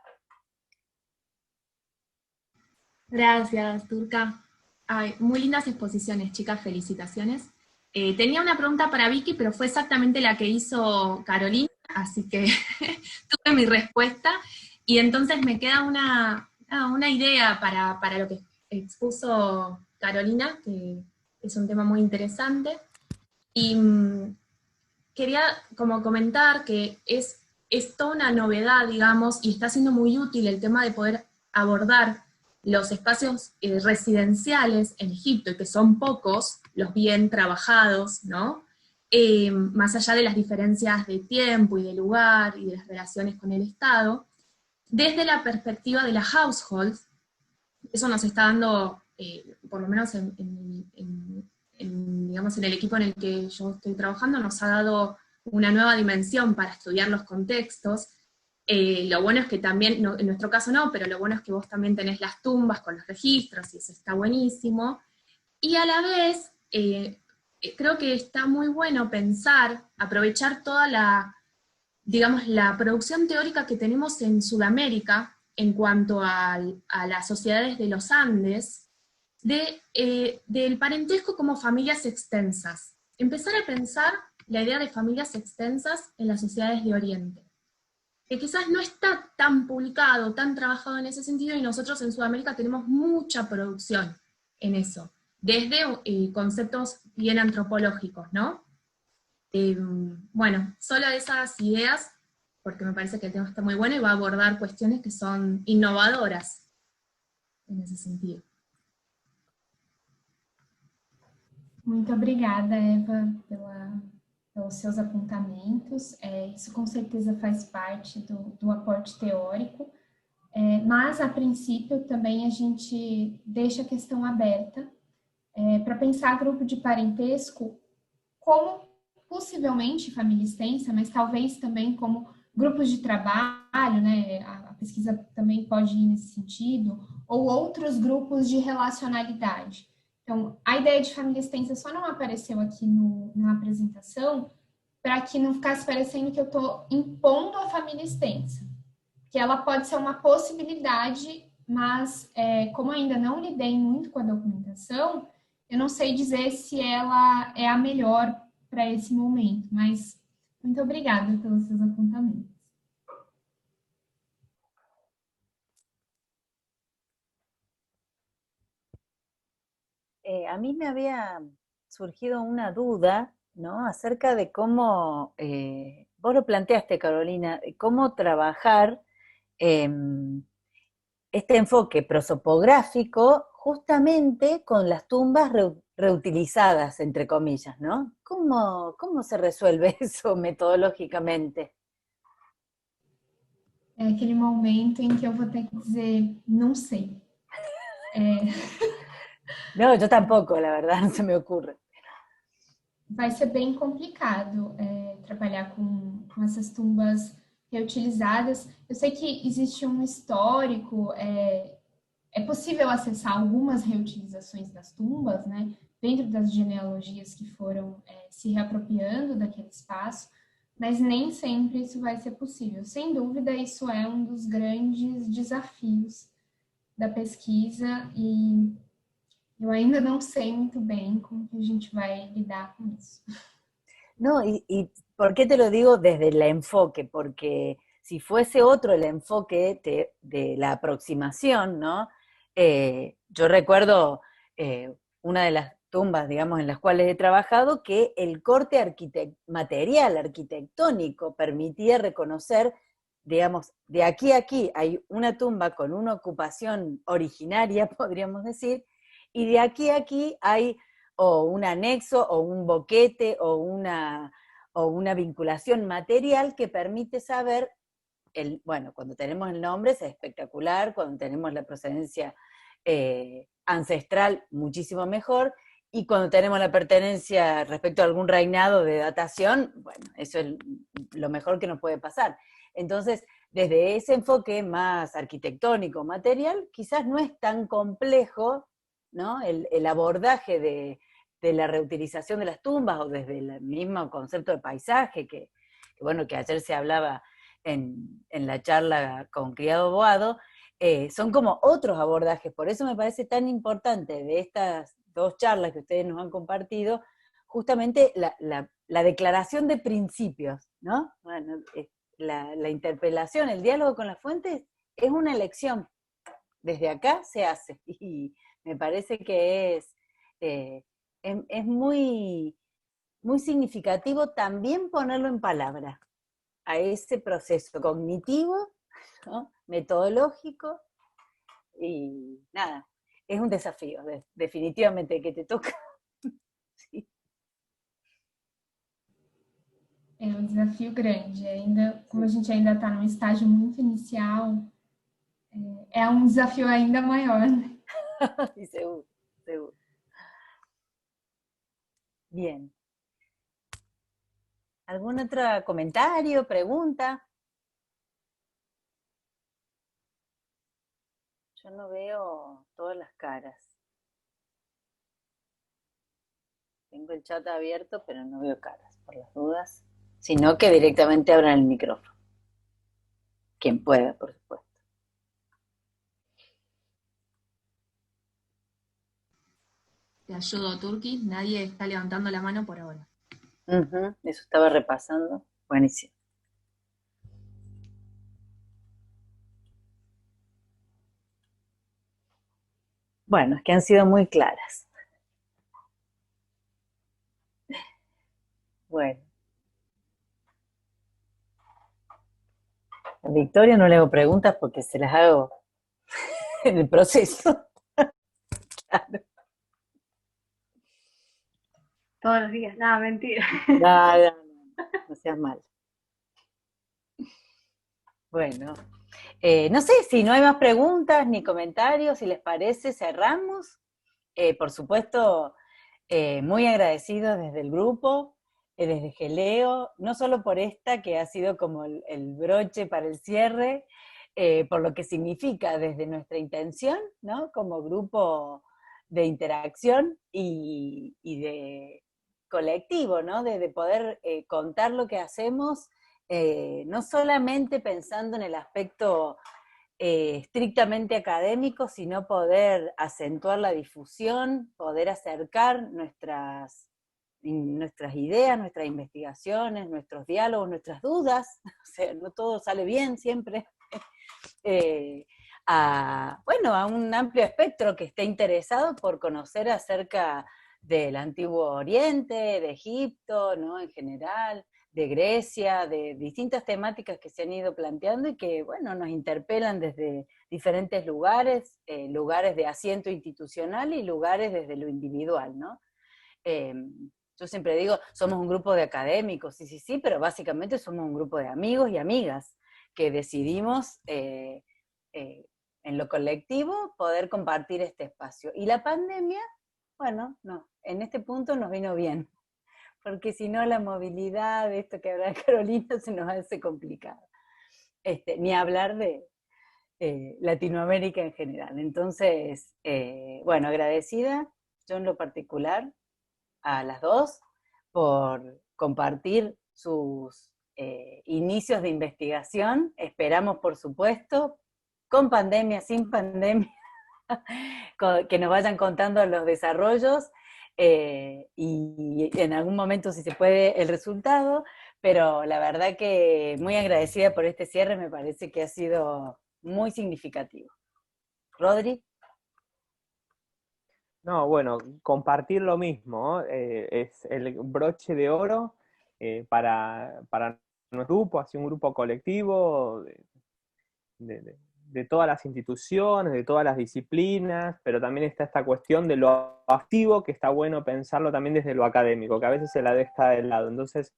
Gracias, Turca. Ay, muy lindas exposiciones, chicas, felicitaciones. Tenía una pregunta para Vicky, pero fue exactamente la que hizo Carolina, así que tuve mi respuesta. Y entonces me queda una idea para lo que expuso Carolina, que es un tema muy interesante. Y quería como comentar que es toda una novedad, digamos, y está siendo muy útil el tema de poder abordar los espacios residenciales en Egipto, y que son pocos, los bien trabajados, ¿no? Más allá de las diferencias de tiempo y de lugar y de las relaciones con el Estado, desde la perspectiva de la household. Eso nos está dando, por lo menos digamos, en el equipo en el que yo estoy trabajando, nos ha dado una nueva dimensión para estudiar los contextos. Lo bueno es que también, en nuestro caso no, pero lo bueno es que vos también tenés las tumbas con los registros, y eso está buenísimo. Y a la vez, creo que está muy bueno aprovechar toda digamos, la producción teórica que tenemos en Sudamérica en cuanto a las sociedades de los Andes, del parentesco como familias extensas. Empezar a pensar la idea de familias extensas en las sociedades de Oriente, que quizás no está tan publicado, tan trabajado en ese sentido, y nosotros en Sudamérica tenemos mucha producción en eso, desde conceptos bien antropológicos, ¿no? Bueno, solo esas ideas, porque me parece que el tema está muy bueno y va a abordar cuestiones que son innovadoras en ese sentido. Muito obrigada, Eva, pelos seus apontamentos. Isso com certeza faz parte do aporte teórico, mas a princípio também a gente deixa a questão aberta para pensar grupo de parentesco como possivelmente família extensa, mas talvez também como grupos de trabalho, né? A pesquisa também pode ir nesse sentido, ou outros grupos de relacionalidade. Então, a ideia de família extensa só não apareceu aqui na apresentação para que não ficasse parecendo que eu estou impondo a família extensa, que ela pode ser uma possibilidade, mas como ainda não lidei muito com a documentação, eu não sei dizer se ela é a melhor para esse momento, mas muito obrigada pelos seus apontamentos. a mí me había surgido una duda, ¿no? Acerca de cómo, vos lo planteaste, Carolina, de cómo trabajar este enfoque prosopográfico justamente con las tumbas reutilizadas, entre comillas, ¿no? ¿Cómo se resuelve eso metodológicamente? É aquele momento em que eu vou ter que dizer, não sei. No, yo tampoco, la verdad, no se me ocurre. Vai ser bem complicado trabalhar com essas tumbas reutilizadas. Eu sei que existe um histórico, é possível acessar algumas reutilizações das tumbas, né? Dentro das genealogias que foram se reapropriando daquele espaço, mas nem sempre isso vai ser possível. Sem dúvida, isso é um dos grandes desafios da pesquisa e eu ainda não sei muito bem como que a gente vai lidar com isso. No, y ¿por qué te lo digo desde el enfoque? Porque si fuese otro el enfoque de la aproximación, ¿no? Yo recuerdo una de las tumbas, digamos, en las cuales he trabajado, que el corte material, arquitectónico, permitía reconocer, digamos, de aquí a aquí hay una tumba con una ocupación originaria, podríamos decir, y de aquí a aquí hay o un anexo, o un boquete, o una vinculación material que permite saber, bueno, cuando tenemos el nombre es espectacular, cuando tenemos la procedencia ancestral, muchísimo mejor, y cuando tenemos la pertenencia respecto a algún reinado de datación, bueno, eso es lo mejor que nos puede pasar. Entonces, desde ese enfoque más arquitectónico, material, quizás no es tan complejo, ¿no? El abordaje de la reutilización de las tumbas, o desde el mismo concepto de paisaje, que bueno, que ayer se hablaba en la charla con Criado Boado, son como otros abordajes. Por eso me parece tan importante de estas dos charlas que ustedes nos han compartido, justamente la declaración de principios, ¿no? Bueno, la interpelación, el diálogo con las fuentes es una elección. Desde acá se hace, y me parece que es muy, muy significativo también ponerlo en palabra a ese proceso cognitivo, ¿no? Metodológico, y nada, es un desafío, definitivamente, que te toca. Sí. É um desafio grande, ainda, como a gente ainda está num estágio muito inicial, é um desafio ainda maior, né? Sí, seguro, seguro. Bien. ¿Algún otro comentario, pregunta? Yo no veo todas las caras. Tengo el chat abierto, pero no veo caras, por las dudas. Sino que directamente abran el micrófono. Quien pueda, por supuesto. Te ayudo, Turki. Nadie está levantando la mano por ahora. Eso estaba repasando. Buenísimo. Bueno, es que han sido muy claras. Bueno. A Victoria no le hago preguntas porque se las hago en el proceso. Claro. Todos los días, nada, mentira. No seas mal. Bueno, no sé si no hay más preguntas ni comentarios, si les parece, cerramos. Por supuesto, muy agradecidos desde el grupo, desde Geleo, no solo por esta, que ha sido como el broche para el cierre, por lo que significa desde nuestra intención, ¿no? Como grupo de interacción y de colectivo, ¿no? De poder contar lo que hacemos, no solamente pensando en el aspecto estrictamente académico, sino poder acentuar la difusión, poder acercar nuestras ideas, nuestras investigaciones, nuestros diálogos, nuestras dudas, o sea, no todo sale bien siempre, bueno, a un amplio espectro que esté interesado por conocer acerca del Antiguo Oriente, de Egipto, ¿no? En general, de Grecia, de distintas temáticas que se han ido planteando y que, bueno, nos interpelan desde diferentes lugares, lugares de asiento institucional y lugares desde lo individual, ¿no? Yo siempre digo, somos un grupo de académicos, sí, pero básicamente somos un grupo de amigos y amigas que decidimos en lo colectivo poder compartir este espacio. Y la pandemia, bueno, no, en este punto nos vino bien, porque si no la movilidad, esto que habla Carolina, se nos hace complicado. Ni hablar de Latinoamérica en general. Entonces, bueno, agradecida, yo en lo particular, a las dos, por compartir sus inicios de investigación. Esperamos, por supuesto, con pandemia, sin pandemia, que nos vayan contando los desarrollos y en algún momento, si se puede, el resultado, pero la verdad que muy agradecida por este cierre, me parece que ha sido muy significativo. Rodri. No, bueno, compartir lo mismo, es el broche de oro para nuestro grupo, así un grupo colectivo de todas las instituciones, de todas las disciplinas, pero también está esta cuestión de lo afectivo, que está bueno pensarlo también desde lo académico, que a veces se la deja de lado. Entonces,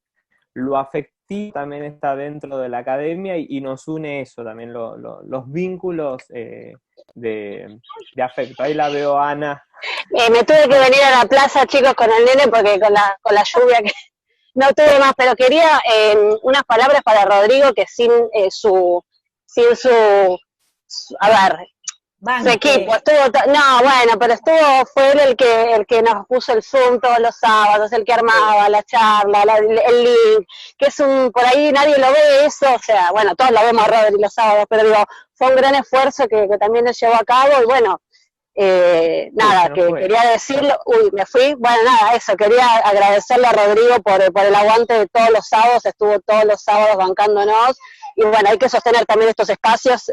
lo afectivo también está dentro de la academia y nos une eso también, los vínculos de afecto. Ahí la veo a Ana. Me tuve que venir a la plaza, chicos, con el nene porque con la lluvia que no tuve más, pero quería unas palabras para Rodrigo que sin su a ver, su equipo no, bueno, pero fue él el que nos puso el Zoom todos los sábados, el que armaba la charla, el link, que es por ahí nadie lo ve eso, o sea, bueno, todos lo vemos a Rodri los sábados, pero digo, fue un gran esfuerzo que también él llevó a cabo, y bueno, nada, que quería decirlo, me fui, bueno, nada, eso, quería agradecerle a Rodrigo por el aguante de todos los sábados, estuvo todos los sábados bancándonos, y bueno, hay que sostener también estos espacios,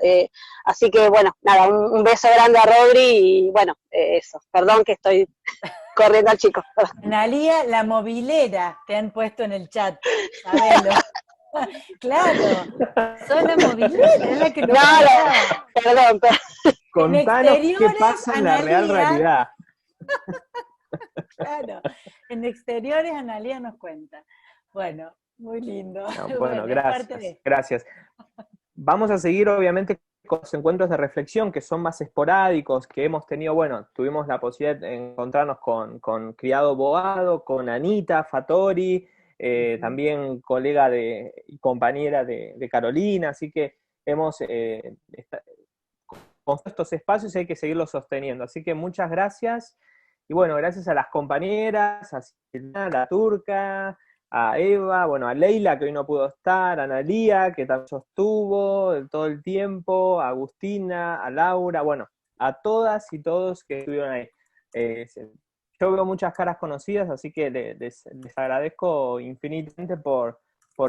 así que bueno, nada, un beso grande a Rodri, y bueno, eso, perdón que estoy corriendo al chico. Analía, la movilera, te han puesto en el chat, sabelo. Claro, soy la movilera, es la que nos perdón. Contanos qué pasa en la real realidad. Claro, en exteriores Analía nos cuenta. Bueno, muy lindo. No, bueno, gracias. Vamos a seguir, obviamente, con los encuentros de reflexión, que son más esporádicos, que hemos tenido, bueno, tuvimos la posibilidad de encontrarnos con Criado Boado, con Anita Fattori, también colega y compañera de Carolina, así que hemos con estos espacios hay que seguirlos sosteniendo. Así que muchas gracias, y bueno, gracias a las compañeras, a Silvina, a la Turca, a Eva, bueno, a Leila, que hoy no pudo estar, a Analía, que también sostuvo todo el tiempo, a Agustina, a Laura, bueno, a todas y todos que estuvieron ahí. Yo veo muchas caras conocidas, así que les agradezco infinitamente por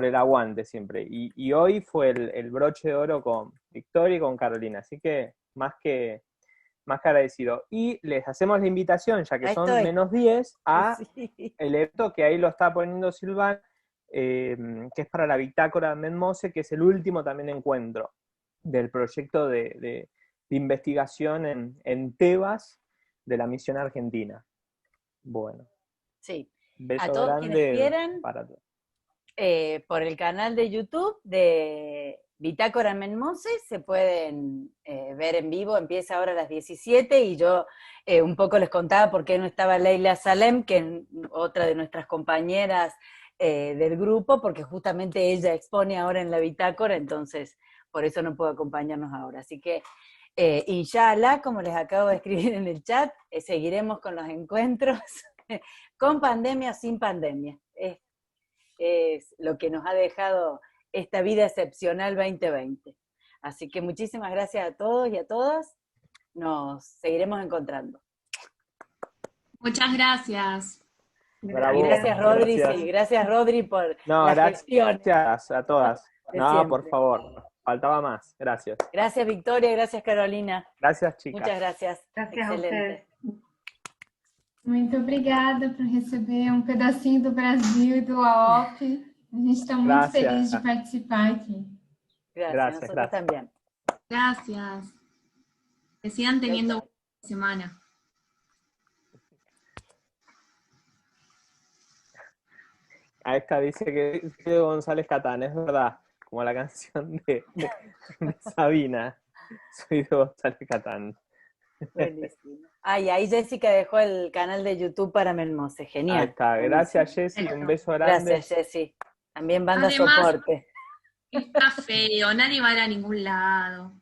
el aguante siempre. Y hoy fue el broche de oro con Victoria y con Carolina, así que más que agradecido. Y les hacemos la invitación, ya que ahí son estoy. -10, a Sí. el evento que ahí lo está poniendo Silván, que es para la bitácora Menmose, que es el último también encuentro del proyecto de investigación en Tebas de la misión argentina. Bueno. Sí. Beso a todos grande quienes quieran, para todos. Por el canal de YouTube de Bitácora Menmose se pueden ver en vivo, empieza ahora a las 17, y yo un poco les contaba por qué no estaba Leila Salem, que es otra de nuestras compañeras del grupo, porque justamente ella expone ahora en la Bitácora, entonces por eso no puedo acompañarnos ahora. Así que, inshallah, como les acabo de escribir en el chat, seguiremos con los encuentros, con pandemia o sin pandemia. Es lo que nos ha dejado esta vida excepcional 2020. Así que muchísimas gracias a todos y a todas. Nos seguiremos encontrando. Muchas gracias. Bravo, y gracias, Rodri, gracias. sí, gracias, Rodri, por No, la gestión. gracias a todas. No, siempre. por favor. faltaba más. Gracias. Gracias, Victoria, gracias, Carolina. Gracias, chicas. Muchas gracias. Gracias a Excelente. ustedes. Muito obrigada por receber um pedacinho do Brasil e do AOP. A gente está muito Gracias. feliz de participar aqui. Gracias, Gracias, nosotros gracias. también. Gracias. Que sigan teniendo buena semana. A esta dice que es de González Catán, es verdad, como la canción de Sabina. Soy de González Catán. Buenísimo. Y ahí Jessica dejó el canal de YouTube para Melmose. Genial. Ahí está. Gracias, Jessy. Un beso grande. Gracias, Jessy. También banda Además, soporte. Está feo, nadie va a ir a ningún lado.